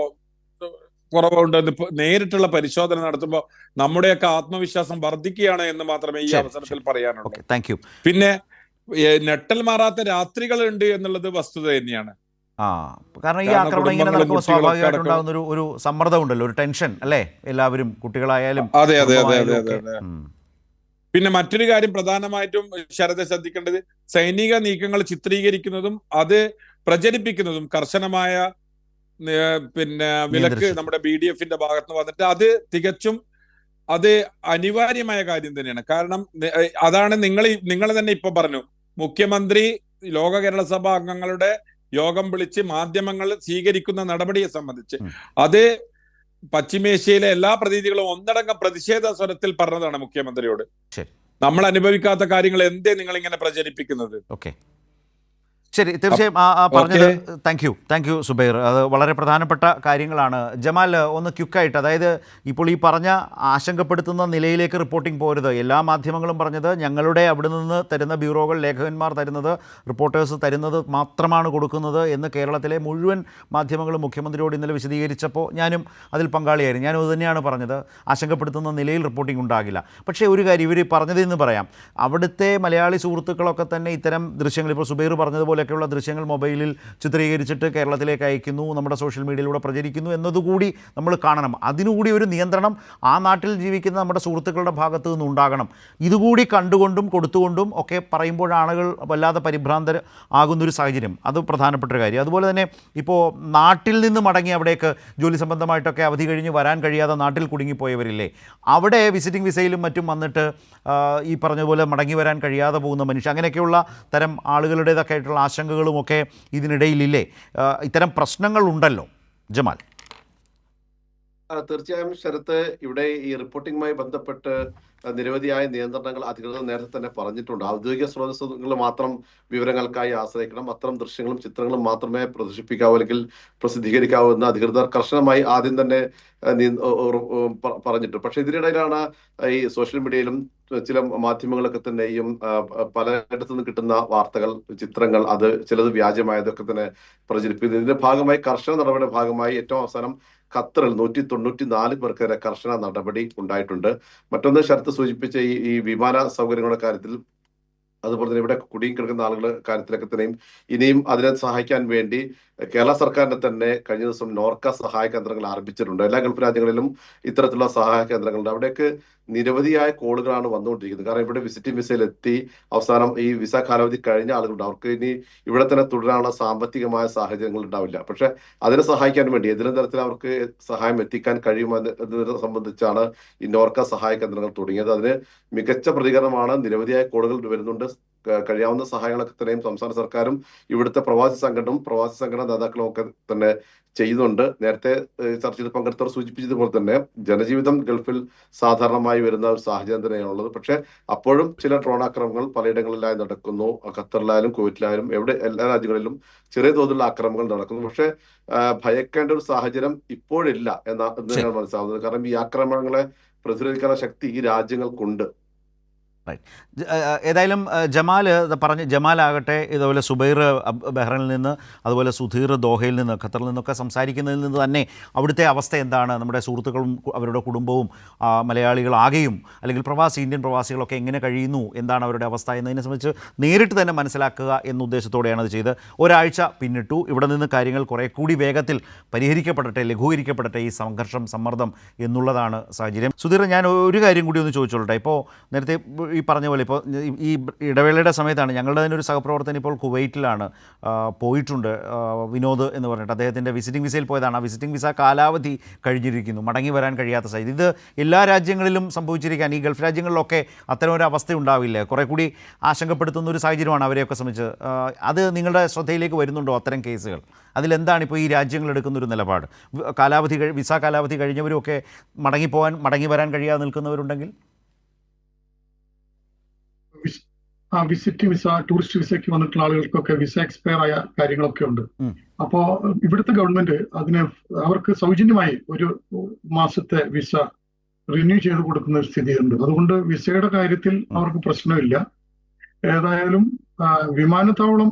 ഉണ്ടെന്ന് നേരിട്ടുള്ള പരിശോധന നടത്തുമ്പോൾ നമ്മുടെയൊക്കെ ആത്മവിശ്വാസം വർദ്ധിക്കുകയാണ് എന്ന് മാത്രമേ ഈ അവസരത്തിൽ പറയാനുള്ളൂ. പിന്നെ നെട്ടൽ മാറാത്ത രാത്രികളുണ്ട് എന്നുള്ളത് വസ്തുത തന്നെയാണ്. കാരണം ഈ ആക്രമണം ഇങ്ങനെ നടക്കുമ്പോൾ സ്വാഭാവികമായിട്ടുണ്ടാകുന്ന ഒരു സമ്മർദ്ദം ഉണ്ടല്ലോ, ഒരു ടെൻഷൻ അല്ലേ, എല്ലാവരും, കുട്ടികളായാലും. അതെ. പിന്നെ മറ്റൊരു കാര്യം പ്രധാനമായിട്ടും ശരദ ശ്രദ്ധിക്കേണ്ടത്, സൈനിക നീക്കങ്ങൾ ചിത്രീകരിക്കുന്നതും അത് പ്രചരിപ്പിക്കുന്നതും കർശനമായ പിന്നെ വിലക്ക് നമ്മുടെ BDF-ന്റെ ഭാഗത്ത് വന്നിട്ട് അത് തികച്ചും അത് അനിവാര്യമായ കാര്യം തന്നെയാണ്. കാരണം അതാണ് നിങ്ങൾ തന്നെ ഇപ്പൊ പറഞ്ഞു, മുഖ്യമന്ത്രി ലോക കേരള സഭ അംഗങ്ങളുടെ യോഗം വിളിച്ച് മാധ്യമങ്ങൾ സ്വീകരിക്കുന്ന നടപടിയെ സംബന്ധിച്ച് അത് പശ്ചിമേഷ്യയിലെ എല്ലാ പ്രതിനിധികളും ഒന്നടങ്കം പ്രതിഷേധ സ്വരത്തിൽ പറഞ്ഞതാണ് മുഖ്യമന്ത്രിയോട്. നമ്മൾ അനുഭവിക്കാത്ത കാര്യങ്ങൾ എന്തേ നിങ്ങൾ ഇങ്ങനെ പ്രചരിപ്പിക്കുന്നത്? ശരി, തീർച്ചയായും പറഞ്ഞത് താങ്ക് യു സുബൈർ. അത് വളരെ പ്രധാനപ്പെട്ട കാര്യങ്ങളാണ്. ജമാൽ, ഒന്ന് ക്വിക്കായിട്ട്, അതായത് ഇപ്പോൾ ഈ പറഞ്ഞ ആശങ്കപ്പെടുത്തുന്ന നിലയിലേക്ക് റിപ്പോർട്ടിംഗ് പോരുത്. എല്ലാ മാധ്യമങ്ങളും പറഞ്ഞത് ഞങ്ങളുടെ അവിടെ നിന്ന് തരുന്ന ബ്യൂറോകൾ, ലേഖകന്മാർ തരുന്നത്, റിപ്പോർട്ടേഴ്സ് തരുന്നത് മാത്രമാണ് കൊടുക്കുന്നത് എന്ന് കേരളത്തിലെ മുഴുവൻ മാധ്യമങ്ങളും മുഖ്യമന്ത്രിയോട് ഇന്നലെ വിശദീകരിച്ചപ്പോൾ ഞാനും അതിൽ പങ്കാളിയായിരുന്നു. ഞാനും അത് തന്നെയാണ് പറഞ്ഞത്, ആശങ്കപ്പെടുത്തുന്ന നിലയിൽ റിപ്പോർട്ടിംഗ് ഉണ്ടാകില്ല. പക്ഷേ ഒരു കാര്യം ഇവർ പറഞ്ഞതെന്ന് പറയാം, അവിടുത്തെ മലയാളി സുഹൃത്തുക്കളൊക്കെ തന്നെ ഇത്തരം ദൃശ്യങ്ങൾ, ഇപ്പോൾ സുബൈർ പറഞ്ഞതുപോലെ ഒക്കെയുള്ള ദൃശ്യങ്ങൾ മൊബൈലിൽ ചിത്രീകരിച്ചിട്ട് കേരളത്തിലേക്ക് അയക്കുന്നു, നമ്മുടെ സോഷ്യൽ മീഡിയയിലൂടെ പ്രചരിക്കുന്നു എന്നതുകൂടി നമ്മൾ കാണണം. അതിനുകൂടി ഒരു നിയന്ത്രണം ആ നാട്ടിൽ ജീവിക്കുന്ന നമ്മുടെ സുഹൃത്തുക്കളുടെ ഭാഗത്തു നിന്നുണ്ടാകണം. ഇതുകൂടി കണ്ടുകൊണ്ടും കൊടുത്തുകൊണ്ടും ഒക്കെ പറയുമ്പോൾ ആളുകൾ വല്ലാതെ പരിഭ്രാന്തർ ആകുന്നൊരു സാഹചര്യം, അത് പ്രധാനപ്പെട്ട ഒരു കാര്യം. അതുപോലെ തന്നെ ഇപ്പോൾ നാട്ടിൽ നിന്ന് മടങ്ങി അവിടേക്ക് ജോലി സംബന്ധമായിട്ടൊക്കെ അവധി കഴിഞ്ഞ് വരാൻ കഴിയാതെ നാട്ടിൽ കുടുങ്ങിപ്പോയവരില്ലേ, അവിടെ വിസിറ്റിംഗ് വിസയിലും മറ്റും വന്നിട്ട് ഈ പറഞ്ഞതുപോലെ മടങ്ങി വരാൻ കഴിയാതെ പോകുന്ന മനുഷ്യർ, അങ്ങനെയൊക്കെയുള്ള തരം ആളുകളുടേതൊക്കെ ആയിട്ടുള്ള ആശങ്കകളുമൊക്കെ ഇതിനിടയിലില്ലേ? ഇത്തരം പ്രശ്നങ്ങളുണ്ടല്ലോ ജമാൽ. തീർച്ചയായും ശരത്ത്, ഇവിടെ ഈ റിപ്പോർട്ടിങ്ങുമായി ബന്ധപ്പെട്ട് നിരവധിയായ നിയന്ത്രണങ്ങൾ അധികൃതർ നേരത്തെ തന്നെ പറഞ്ഞിട്ടുണ്ട്. ഔദ്യോഗിക സ്രോതസ്സുകൾ മാത്രം വിവരങ്ങൾക്കായി ആശ്രയിക്കണം, അത്തരം ദൃശ്യങ്ങളും ചിത്രങ്ങളും മാത്രമേ പ്രദർശിപ്പിക്കാവൂ അല്ലെങ്കിൽ പ്രസിദ്ധീകരിക്കാവൂ എന്ന് അധികൃതർ കർശനമായി ആദ്യം തന്നെ പറഞ്ഞിട്ടുണ്ട്. പക്ഷെ ഇതിനിടയിലാണ് ഈ സോഷ്യൽ മീഡിയയിലും ചില മാധ്യമങ്ങളൊക്കെ തന്നെയും പലയിടത്തു നിന്ന് കിട്ടുന്ന വാർത്തകൾ, ചിത്രങ്ങൾ, അത് ചിലത് വ്യാജമായതൊക്കെ തന്നെ പ്രചരിപ്പിക്കുന്നത്. ഇതിന്റെ ഭാഗമായി കർശന നടപടിയുടെ ഭാഗമായി ഏറ്റവും അവസാനം ഖത്തറിൽ 194 പേർക്കെതിരെ കർശന നടപടി ഉണ്ടായിട്ടുണ്ട്. മറ്റൊന്ന് ശരത്ത് സൂചിപ്പിച്ച ഈ വിമാന സൗകര്യങ്ങളുടെ കാര്യത്തിൽ, അതുപോലെ തന്നെ ഇവിടെ കുടുങ്ങിക്കിടക്കുന്ന ആളുകളുടെ കാര്യത്തിലൊക്കെ തന്നെയും ഇനിയും അതിനെ സഹായിക്കാൻ വേണ്ടി കേരള സർക്കാരിന്റെ തന്നെ കഴിഞ്ഞ ദിവസം നോർക്ക സഹായ കേന്ദ്രങ്ങൾ ആരംഭിച്ചിട്ടുണ്ട്. എല്ലാ ഗൾഫ് രാജ്യങ്ങളിലും ഇത്തരത്തിലുള്ള സഹായ കേന്ദ്രങ്ങളുണ്ട്. അവിടേക്ക് നിരവധിയായ കോളുകളാണ് വന്നുകൊണ്ടിരിക്കുന്നത്. കാരണം ഇവിടെ വിസിറ്റിംഗ് വിസയിൽ എത്തി അവസാനം ഈ വിസ കാലാവധി കഴിഞ്ഞ ആളുകളുണ്ട്. അവർക്ക് ഇനി ഇവിടെ തന്നെ തുടരാനുള്ള സാമ്പത്തികമായ സാഹചര്യങ്ങൾ ഉണ്ടാവില്ല. പക്ഷെ അതിനെ സഹായിക്കാൻ വേണ്ടി ഏതെങ്കിലും തരത്തിൽ അവർക്ക് സഹായം എത്തിക്കാൻ കഴിയുമെന്നതിനെ സംബന്ധിച്ചാണ് ഈ നോർക്ക സഹായ കേന്ദ്രങ്ങൾ തുടങ്ങിയത്. അതിന് മികച്ച പ്രതികരണമാണ്. നിരവധിയായ കോളുകൾ വരുന്നുണ്ട്. കഴിയാവുന്ന സഹായങ്ങളൊക്കെ തന്നെയും സംസ്ഥാന സർക്കാരും ഇവിടുത്തെ പ്രവാസി സംഘടന നേതാക്കളും ഒക്കെ തന്നെ ചെയ്യുന്നുണ്ട്. നേരത്തെ ചർച്ചയിൽ പങ്കെടുത്തവർ സൂചിപ്പിച്ചതുപോലെ തന്നെ ജനജീവിതം ഗൾഫിൽ സാധാരണമായി വരുന്ന ഒരു സാഹചര്യം തന്നെയാണുള്ളത്. പക്ഷെ അപ്പോഴും ചില ഡ്രോൺ ആക്രമണങ്ങൾ പലയിടങ്ങളിലായി നടക്കുന്നു. ഖത്തറിലായാലും കുവൈറ്റിലായാലും എല്ലാ രാജ്യങ്ങളിലും ചെറിയ തോതിലുള്ള ആക്രമണങ്ങൾ നടക്കുന്നു. പക്ഷെ ഭയക്കേണ്ട ഒരു സാഹചര്യം ഇപ്പോഴില്ല എന്നാണ് മനസ്സിലാവുന്നത്. കാരണം ഈ ആക്രമണങ്ങളെ പ്രതിരോധിക്കാനുള്ള ശക്തി ഈ രാജ്യങ്ങൾക്കുണ്ട്. ഏതായാലും ജമാലാകട്ടെ ഇതുപോലെ സുബൈർ ബഹ്റൈനിൽ നിന്ന്, അതുപോലെ സുധീർ ദോഹയിൽ നിന്ന്, ഖത്തറിൽ നിന്നൊക്കെ സംസാരിക്കുന്നതിൽ നിന്ന് തന്നെ അവിടുത്തെ അവസ്ഥ എന്താണ്, നമ്മുടെ സുഹൃത്തുക്കളും അവരുടെ കുടുംബവും മലയാളികളാകെയും അല്ലെങ്കിൽ ഇന്ത്യൻ പ്രവാസികളൊക്കെ എങ്ങനെ കഴിയുന്നു, എന്താണ് അവരുടെ അവസ്ഥ എന്നതിനെ സംബന്ധിച്ച് നേരിട്ട് തന്നെ മനസ്സിലാക്കുക എന്ന ഉദ്ദേശത്തോടെയാണ് അത് ചെയ്ത്. ഒരാഴ്ച പിന്നിട്ടു. ഇവിടെ നിന്ന് കാര്യങ്ങൾ കുറേ കൂടി വേഗത്തിൽ പരിഹരിക്കപ്പെടട്ടെ, ലഘൂകരിക്കപ്പെടട്ടെ ഈ സംഘർഷം, സമ്മർദ്ദം എന്നുള്ളതാണ് സാഹചര്യം. സുധീർ, ഞാൻ ഒരു കാര്യം കൂടി ഒന്ന് ചോദിച്ചോളട്ടെ. ഇപ്പോൾ നേരത്തെ ഈ പറഞ്ഞ പോലെ ഇപ്പോൾ ഈ ഇടവേളയുടെ സമയത്താണ് ഞങ്ങളുടെ തന്നെ ഒരു സഹപ്രവർത്തകൻ ഇപ്പോൾ കുവൈറ്റിലാണ് പോയിട്ടുണ്ട്, വിനോദ് എന്ന് പറഞ്ഞിട്ട്. അദ്ദേഹത്തിൻ്റെ വിസിറ്റിംഗ് വിസയിൽ പോയതാണ്. ആ വിസിറ്റിംഗ് വിസ കാലാവധി കഴിഞ്ഞിരിക്കുന്നു, മടങ്ങി വരാൻ കഴിയാത്ത സാഹചര്യം. ഇത് എല്ലാ രാജ്യങ്ങളിലും സംഭവിച്ചിരിക്കാൻ, ഈ ഗൾഫ് രാജ്യങ്ങളിലൊക്കെ അത്തരം ഒരു അവസ്ഥ ഉണ്ടാവില്ലേ? കുറേ കൂടി ആശങ്കപ്പെടുത്തുന്ന ഒരു സാഹചര്യമാണ് അവരെയൊക്കെ സംബന്ധിച്ച്. അത് നിങ്ങളുടെ ശ്രദ്ധയിലേക്ക് വരുന്നുണ്ടോ അത്തരം കേസുകൾ? അതിലെന്താണ് ഇപ്പോൾ ഈ രാജ്യങ്ങൾ എടുക്കുന്നൊരു നിലപാട്? വിസ കാലാവധി കഴിഞ്ഞവരുമൊക്കെ മടങ്ങി വരാൻ കഴിയാതെ നിൽക്കുന്നവരുണ്ടെങ്കിൽ? വിസിറ്റ് വിസ, ടൂറിസ്റ്റ് വിസയ്ക്ക് വന്നിട്ടുള്ള ആളുകൾക്കൊക്കെ വിസ എക്സ്പയർ ആയ കാര്യങ്ങളൊക്കെ ഉണ്ട്. അപ്പോ ഇവിടുത്തെ ഗവൺമെന്റ് അവർക്ക് സൗജന്യമായി ഒരു മാസത്തെ വിസ റിന്യൂ ചെയ്ത് കൊടുക്കുന്ന ഒരു സ്ഥിതിയുണ്ട്. അതുകൊണ്ട് വിസയുടെ കാര്യത്തിൽ അവർക്ക് പ്രശ്നമില്ല. ഏതായാലും വിമാനത്താവളം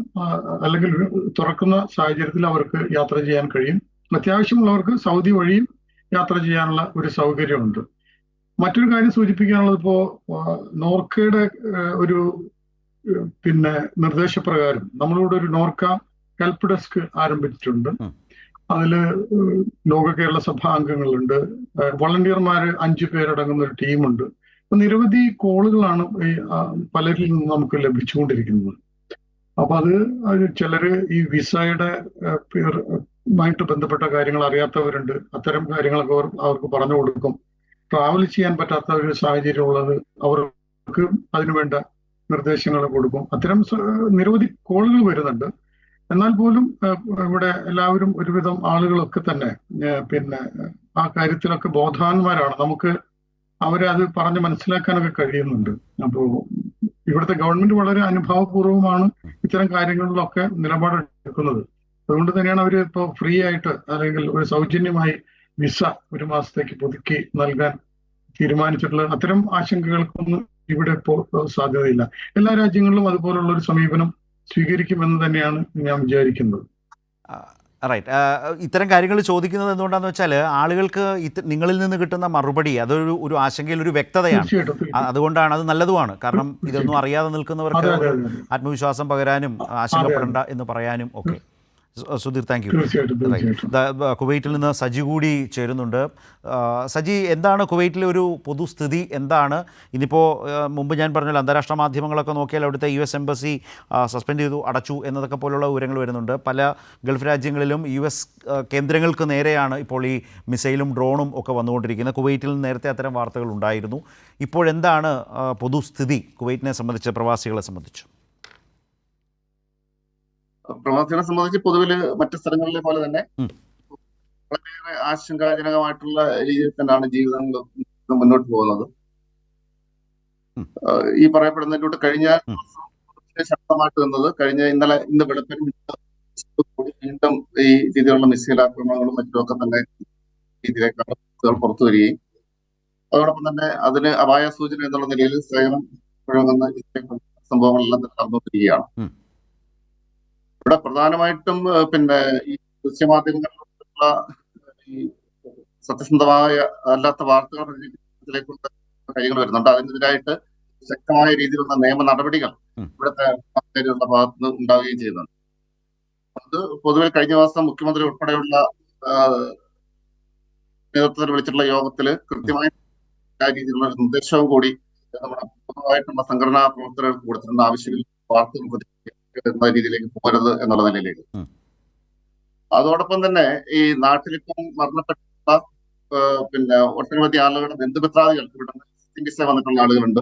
അല്ലെങ്കിൽ തുറക്കുന്ന സാഹചര്യത്തിൽ അവർക്ക് യാത്ര ചെയ്യാൻ കഴിയും. അത്യാവശ്യമുള്ളവർക്ക് സൗദി വഴിയും യാത്ര ചെയ്യാനുള്ള ഒരു സൗകര്യമുണ്ട്. മറ്റൊരു കാര്യം സൂചിപ്പിക്കാനുള്ളത്, ഇപ്പോ നോർക്കയുടെ ഒരു നിർദ്ദേശപ്രകാരം നമ്മളിവിടെ ഒരു നോർക്ക ഹെൽപ്പ് ഡെസ്ക് ആരംഭിച്ചിട്ടുണ്ട്. അതില് ലോക കേരള സഭാ അംഗങ്ങളുണ്ട്, വളണ്ടിയർമാര് 5 പേരടങ്ങുന്ന ഒരു ടീമുണ്ട്. അപ്പൊ നിരവധി കോളുകളാണ് പലരിൽ നിന്ന് നമുക്ക് ലഭിച്ചുകൊണ്ടിരിക്കുന്നത്. അപ്പൊ അത് ചിലര് ഈ വിസയുടെ മായിട്ട് ബന്ധപ്പെട്ട കാര്യങ്ങൾ അറിയാത്തവരുണ്ട്. അത്തരം കാര്യങ്ങളൊക്കെ അവർക്ക് പറഞ്ഞു കൊടുക്കും. ട്രാവൽ ചെയ്യാൻ പറ്റാത്ത ഒരു സാഹചര്യം ഉള്ളത് അവർക്ക് അതിനുവേണ്ട നിർദ്ദേശങ്ങൾ കൊടുക്കും. അത്തരം നിരവധി കോളുകൾ വരുന്നുണ്ട്. എന്നാൽ പോലും ഇവിടെ എല്ലാവരും, ഒരുവിധം ആളുകളൊക്കെ തന്നെ ആ കാര്യത്തിലൊക്കെ ബോധവാന്മാരാണ്. നമുക്ക് അവരെ അത് പറഞ്ഞ് മനസ്സിലാക്കാനൊക്കെ കഴിയുന്നുണ്ട്. അപ്പോൾ ഇവിടുത്തെ ഗവൺമെന്റ് വളരെ അനുഭാവപൂർവമാണ് ഇത്തരം കാര്യങ്ങളിലൊക്കെ നിലപാടെടുക്കുന്നത്. അതുകൊണ്ട് തന്നെയാണ് അവർ ഇപ്പോൾ ഫ്രീ ആയിട്ട് അല്ലെങ്കിൽ ഒരു സൗജന്യമായി വിസ ഒരു മാസത്തേക്ക് പുതുക്കി നൽകാൻ തീരുമാനിച്ചിട്ടുള്ളത്. അത്തരം ആശങ്കകൾക്കൊന്നും ഇവിടെ ഇപ്പോൾ സാധ്യതയില്ല. എല്ലാ രാജ്യങ്ങളിലും അതുപോലുള്ള ഒരു സമീപനം സ്വീകരിക്കുമെന്ന് തന്നെയാണ് ഞാൻ വിചാരിക്കുന്നത്. റൈറ്റ്. ഇത്തരം കാര്യങ്ങൾ ചോദിക്കുന്നത് എന്തുകൊണ്ടാണെന്ന് വെച്ചാൽ ആളുകൾക്ക് നിങ്ങളിൽ നിന്ന് കിട്ടുന്ന മറുപടി അതൊരു ആശങ്കയിൽ ഒരു വ്യക്തതയാണ്. അതുകൊണ്ടാണ്, അത് നല്ലതുമാണ്. കാരണം ഇതൊന്നും അറിയാതെ നിൽക്കുന്നവർക്ക് ആത്മവിശ്വാസം പകരാനും ആശങ്കപ്പെടേണ്ട എന്ന് പറയാനും ഒക്കെ. Sudheer, thank you. കുവൈറ്റിൽ നിന്ന് സജി കൂടി ചേരുന്നുണ്ട്. സജി, എന്താണ് കുവൈറ്റിലെ ഒരു പൊതുസ്ഥിതി? എന്താണ് ഇന്നിപ്പോൾ മുമ്പ് ഞാൻ പറഞ്ഞല്ലോ, അന്താരാഷ്ട്ര മാധ്യമങ്ങളൊക്കെ നോക്കിയാൽ അവിടുത്തെ US എംബസി സസ്പെൻഡ് ചെയ്തു, അടച്ചു എന്നതൊക്കെ പോലുള്ള വിവരങ്ങൾ വരുന്നുണ്ട്. പല ഗൾഫ് രാജ്യങ്ങളിലും US കേന്ദ്രങ്ങൾക്ക് നേരെയാണ് ഇപ്പോൾ ഈ മിസൈലും ഡ്രോണും ഒക്കെ വന്നുകൊണ്ടിരിക്കുന്നത്. കുവൈറ്റിൽ നേരത്തെ അത്തരം വാർത്തകൾ ഉണ്ടായിരുന്നു. ഇപ്പോഴെന്താണ് പൊതുസ്ഥിതി കുവൈറ്റിനെ സംബന്ധിച്ച്, പ്രവാസികളെ സംബന്ധിച്ച്? പ്രവാസികളെ സംബന്ധിച്ച് പൊതുവിൽ മറ്റു സ്ഥലങ്ങളിലെ പോലെ തന്നെ വളരെയേറെ ആശങ്കാജനകമായിട്ടുള്ള രീതിയിൽ തന്നെയാണ് ജീവിതങ്ങൾ മുന്നോട്ട് പോകുന്നത്. ഈ പറയപ്പെടുന്നതിലൂടെ കഴിഞ്ഞ ശക്തമായിട്ട് നിന്നത് ഇന്ന് വെളുപ്പിന് വീണ്ടും ഈ രീതിയിലുള്ള മിസൈൽ ആക്രമണങ്ങളും മറ്റുമൊക്കെ തന്നെ രീതിയിലേക്കാണ് പുറത്തു വരികയും അതോടൊപ്പം തന്നെ അതിന് അപായ സൂചന എന്നുള്ള നിലയിൽ സേനം മുഴങ്ങുന്ന സംഭവങ്ങളെല്ലാം തന്നെ നടന്നുകൊണ്ടിരിക്കുകയാണ്. ഇവിടെ പ്രധാനമായിട്ടും ഈ ദൃശ്യമാധ്യമങ്ങളിലുള്ള ഈ സത്യസന്ധമായ അല്ലാത്ത വാർത്തകൾ പ്രചരിപ്പിക്കുന്നതിലേക്കുള്ള കാര്യങ്ങൾ വരുന്നുണ്ട്. അതിനെതിരായിട്ട് ശക്തമായ രീതിയിലുള്ള നിയമ നടപടികൾ ഇവിടുത്തെ ഭാഗത്തു നിന്ന് ഉണ്ടാവുകയും ചെയ്യുന്നുണ്ട്. അത് പൊതുവെ കഴിഞ്ഞ മാസം മുഖ്യമന്ത്രി ഉൾപ്പെടെയുള്ള നേതൃത്വത്തിൽ വിളിച്ചിട്ടുള്ള യോഗത്തിൽ കൃത്യമായ രീതിയിലുള്ള നിർദ്ദേശവും കൂടി നമ്മുടെ പൊതുവായിട്ടുള്ള സംഘടനാ പ്രവർത്തകർക്ക് കൊടുത്തിരുന്ന ആവശ്യമില്ല വാർത്തകൾ എന്ന രീതിയിലേക്ക് പോകരുത് എന്നുള്ള നിലയിലേക്ക്. അതോടൊപ്പം തന്നെ ഈ നാട്ടിലിപ്പം മരണപ്പെട്ടുള്ള ഒട്ടനവധി ആളുകളുടെ ബന്ധുമിത്രാദികൾ ഇവിടെ വിസ വന്നിട്ടുള്ള ആളുകളുണ്ട്.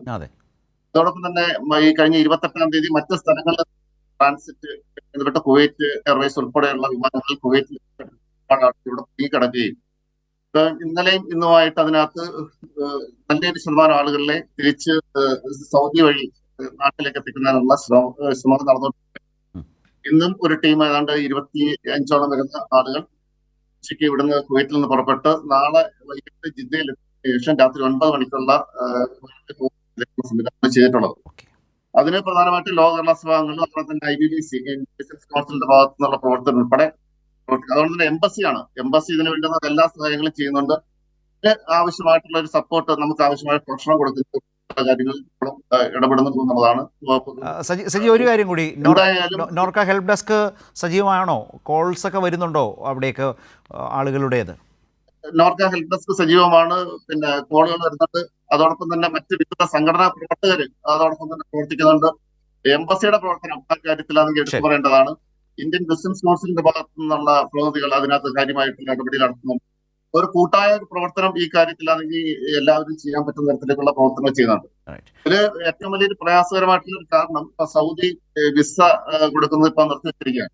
അതോടൊപ്പം തന്നെ ഈ കഴിഞ്ഞ 28-ാം തീയതി മറ്റ് സ്ഥലങ്ങളിൽ ട്രാൻസിറ്റ് ബന്ധപ്പെട്ട കുവൈറ്റ് എയർവേസ് ഉൾപ്പെടെയുള്ള വിമാനങ്ങൾ കുവൈറ്റിൽ ഇവിടെ കിടക്കുകയും ഇന്നലെയും ഇന്നുമായിട്ട് അതിനകത്ത് നല്ലൊരു ശതമാനം ആളുകളെ തിരിച്ച് സൗദി വഴി നാട്ടിലേക്ക് എത്തിക്കുന്നതിനുള്ള ശ്രമം നടന്നുകൊണ്ടിരിക്കുന്നത്. ഇന്നും ഒരു ടീം ഏതാണ്ട് 25ഓളം വരുന്ന ആളുകൾ ഉച്ചയ്ക്ക് ഇവിടുന്ന് കുവൈറ്റിൽ നിന്ന് പുറപ്പെട്ട് നാളെ വൈകിട്ട് ജിദ്ദയിൽ ശേഷം രാത്രി 9 മണിക്കുള്ള സംവിധാനം ചെയ്തിട്ടുള്ളത്. അതിന് പ്രധാനമായിട്ടും ലോക കേരള സഭാംഗങ്ങളും അതുപോലെ തന്നെ IBBC ബിസിനസ് കൗൺസിലിന്റെ ഭാഗത്തു നിന്നുള്ള പ്രവർത്തനം ഉൾപ്പെടെ അതുകൊണ്ട് തന്നെ എംബസിയാണ്. എംബസി ഇതിന് വേണ്ടുന്ന എല്ലാ സഹായങ്ങളും ചെയ്യുന്നുണ്ട്. ആവശ്യമായിട്ടുള്ള ഒരു സപ്പോർട്ട്, നമുക്ക് ആവശ്യമായ ഭക്ഷണം കൊടുക്കുന്ന കാര്യങ്ങൾ ഇടപെടുന്നു എന്നുള്ളതാണ്. സജി, ഒരു കാര്യം കൂടി, നോർക്ക ഹെൽപ്പ് ഡെസ്ക് സജീവമാണോ? കോൾസ് ഒക്കെ വരുന്നുണ്ടോ അവിടേക്ക് ആളുകളുടേത്? നോർക്ക ഹെൽപ്പ് ഡെസ്ക് സജീവമാണ്. പിന്നെ കോളുകൾ വരുന്നുണ്ട്. അതോടൊപ്പം തന്നെ മറ്റ് വിവിധ സംഘടനാ പ്രവർത്തകർ അതോടൊപ്പം തന്നെ പ്രവർത്തിക്കുന്നുണ്ട്. എംബസിയുടെ പ്രവർത്തനം ആ കാര്യത്തിലാണെങ്കിൽ എടുത്തു പറയേണ്ടതാണ്. ഇന്ത്യൻ ബിസിനസ് കൗൺസിലിന്റെ ഭാഗത്തു നിന്നുള്ള പ്രതിനിധികൾ അതിനകത്ത് കാര്യമായിട്ടുള്ള നടപടി നടത്തുന്നുണ്ട്. ഒരു കൂട്ടായ പ്രവർത്തനം ഈ കാര്യത്തിലാണെങ്കിൽ എല്ലാവരും ചെയ്യാൻ പറ്റുന്ന തരത്തിലേക്കുള്ള പ്രവർത്തനങ്ങൾ ചെയ്യുന്നുണ്ട്. ഇതില് ഏറ്റവും വലിയൊരു പ്രയാസകരമായിട്ടുള്ള ഒരു കാരണം സൗദി വിസ കൊടുക്കുന്നത് ഇപ്പൊ നിർത്തിവെച്ചിരിക്കുകയാണ്.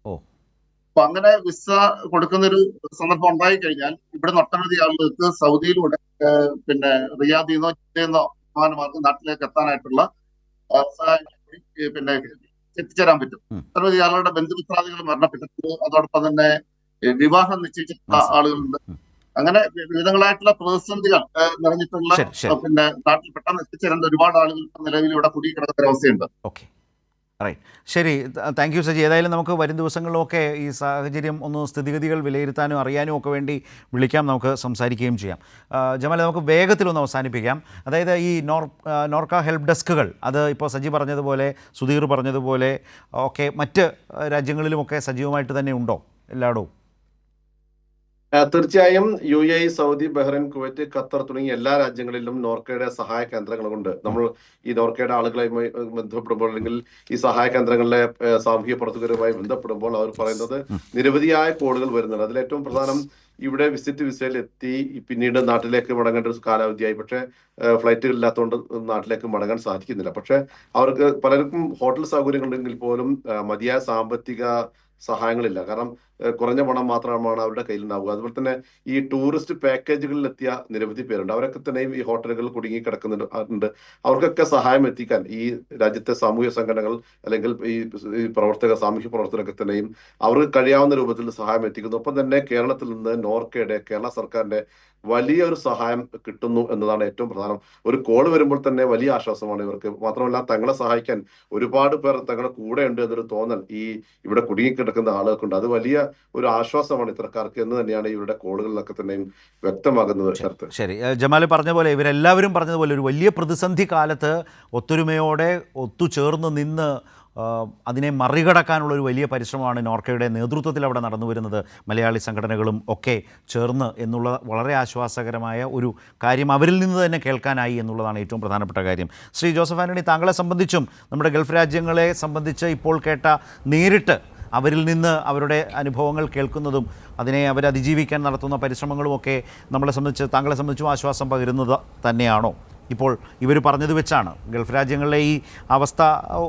അപ്പൊ അങ്ങനെ വിസ കൊടുക്കുന്ന ഒരു സന്ദർഭം ഉണ്ടായി കഴിഞ്ഞാൽ ഇവിടെ ഒട്ടനവധി ആളുകൾക്ക് സൗദിയിലൂടെ പിന്നെ റിയാദിൽ നിന്നോ ജിദ്ദയിൽ വിമാനമാർഗം നാട്ടിലേക്ക് എത്താനായിട്ടുള്ള സഹായങ്ങൾ പിന്നെ എത്തിച്ചേരാൻ പറ്റും. ഒട്ടനവധി ആളുകളുടെ ബന്ധുമിത്രാദികൾ മരണപ്പെട്ടിട്ടുണ്ട്. അതോടൊപ്പം തന്നെ വിവാഹം നിശ്ചയിച്ചിട്ടുള്ള ആളുകളുണ്ട്. അങ്ങനെ വിവിധങ്ങളായിട്ടുള്ള പ്രതിസന്ധികൾ നിറഞ്ഞിട്ടുള്ള പിന്നെ നാട്ടിൽ പെട്ടെന്ന് എത്തിച്ചേരേണ്ട ഒരുപാട് ആളുകൾ നിലവിൽ ഇവിടെ കുടുങ്ങിക്കിടക്കുന്ന ഒരവസ്ഥയുണ്ട്. ഓക്കെ, റൈറ്റ്, ശരി, താങ്ക് യു സജി. ഏതായാലും നമുക്ക് വരും ദിവസങ്ങളിലൊക്കെ ഈ സാഹചര്യം ഒന്ന് സ്ഥിതിഗതികൾ വിലയിരുത്താനും അറിയാനും ഒക്കെ വേണ്ടി വിളിക്കാം, നമുക്ക് സംസാരിക്കുകയും ചെയ്യാം. ജമാൽ, നമുക്ക് വേഗത്തിലൊന്ന് അവസാനിപ്പിക്കാം. അതായത് ഈ നോർക്ക ഹെൽപ്പ് ഡെസ്കുകൾ, അത് ഇപ്പോൾ സജി പറഞ്ഞതുപോലെ, സുധീർ പറഞ്ഞതുപോലെ ഒക്കെ മറ്റ് രാജ്യങ്ങളിലുമൊക്കെ സജീവമായിട്ട് തന്നെ ഉണ്ടോ എല്ലായിടവും? തീർച്ചയായും UAE, Saudi, Bahrain, Kuwait, Qatar തുടങ്ങിയ എല്ലാ രാജ്യങ്ങളിലും നോർക്കയുടെ സഹായ കേന്ദ്രങ്ങളുണ്ട്. നമ്മൾ ഈ നോർക്കയുടെ ആളുകളുമായി ബന്ധപ്പെടുമ്പോൾ അല്ലെങ്കിൽ ഈ സഹായ കേന്ദ്രങ്ങളിലെ സാമൂഹിക പ്രവർത്തകരുമായി ബന്ധപ്പെടുമ്പോൾ അവർ പറയുന്നത് നിരവധിയായ കോളുകൾ വരുന്നുണ്ട്. അതിലേറ്റവും പ്രധാനം ഇവിടെ വിസയിൽ എത്തി പിന്നീട് നാട്ടിലേക്ക് മടങ്ങേണ്ട ഒരു കാലാവധിയായി. പക്ഷേ ഫ്ലൈറ്റുകൾ ഇല്ലാത്തതുകൊണ്ട് നാട്ടിലേക്ക് മടങ്ങാൻ സാധിക്കുന്നില്ല. പക്ഷെ അവർക്ക് പലർക്കും ഹോട്ടൽ സൗകര്യങ്ങളുണ്ടെങ്കിൽ പോലും മതിയായ സാമ്പത്തിക സഹായങ്ങളില്ല. കാരണം കുറഞ്ഞ പണം മാത്രമാണ് അവരുടെ കയ്യിലുണ്ടാവുക. അതുപോലെ തന്നെ ഈ ടൂറിസ്റ്റ് പാക്കേജുകളിൽ എത്തിയ നിരവധി പേരുണ്ട്. അവരൊക്കെ തന്നെയും ഈ ഹോട്ടലുകളിൽ കുടുങ്ങി കിടക്കുന്നുണ്ട്. അവർക്കൊക്കെ സഹായം എത്തിക്കാൻ ഈ രാജ്യത്തെ സാമൂഹ്യ സംഘടനകൾ അല്ലെങ്കിൽ ഈ സാമൂഹ്യ പ്രവർത്തകരൊക്കെ തന്നെയും അവർക്ക് കഴിയാവുന്ന രൂപത്തിൽ സഹായം എത്തിക്കുന്നു. ഒപ്പം തന്നെ കേരളത്തിൽ നിന്ന് നോർക്കയുടെ, കേരള സർക്കാരിന്റെ വലിയൊരു സഹായം കിട്ടുന്നു എന്നതാണ് ഏറ്റവും പ്രധാനം. ഒരു കോൾ വരുമ്പോൾ തന്നെ വലിയ ആശ്വാസമാണ് ഇവർക്ക്. മാത്രമല്ല തങ്ങളെ സഹായിക്കാൻ ഒരുപാട് പേർ തങ്ങളുടെ കൂടെ ഉണ്ട് എന്നൊരു തോന്നൽ ഈ ഇവിടെ കുടുങ്ങിക്കിടക്കുന്ന ആളുകൾക്കുണ്ട്. അത് വലിയ ഒരു ആശ്വാസമാണ് ഇത്തരക്കാർക്ക് എന്ന് തന്നെയാണ് ഇവരുടെ കോളുകളിലൊക്കെ തന്നെയും വ്യക്തമാകുന്നത്. ശരി, ജമാൽ പറഞ്ഞ പോലെ, ഇവരെല്ലാവരും പറഞ്ഞതുപോലെ ഒരു വലിയ പ്രതിസന്ധി കാലത്ത് ഒത്തൊരുമയോടെ ഒത്തുചേർന്ന് നിന്ന് അതിനെ മറികടക്കാനുള്ള ഒരു വലിയ പരിശ്രമമാണ് നോർക്കയുടെ നേതൃത്വത്തിൽ അവിടെ നടന്നു വരുന്നത്. മലയാളി സംഘടനകളും ഒക്കെ ചേർന്ന് എന്നുള്ള വളരെ ആശ്വാസകരമായ ഒരു കാര്യം അവരിൽ നിന്ന് തന്നെ കേൾക്കാനായി എന്നുള്ളതാണ് ഏറ്റവും പ്രധാനപ്പെട്ട കാര്യം. ശ്രീ ജോസഫ് ആൻ്റണി, താങ്കളെ സംബന്ധിച്ചും നമ്മുടെ ഗൾഫ് രാജ്യങ്ങളെ സംബന്ധിച്ച് ഇപ്പോൾ കേട്ട നേരിട്ട് അവരിൽ നിന്ന് അവരുടെ അനുഭവങ്ങൾ കേൾക്കുന്നതും അതിനെ അവരതിജീവിക്കാൻ നടത്തുന്ന പരിശ്രമങ്ങളുമൊക്കെ താങ്കളെ സംബന്ധിച്ചും ആശ്വാസം പകരുന്നത് തന്നെയാണോ? ഇപ്പോൾ ഇവർ പറഞ്ഞത് വെച്ചാണ് ഗൾഫ് രാജ്യങ്ങളിലെ ഈ അവസ്ഥ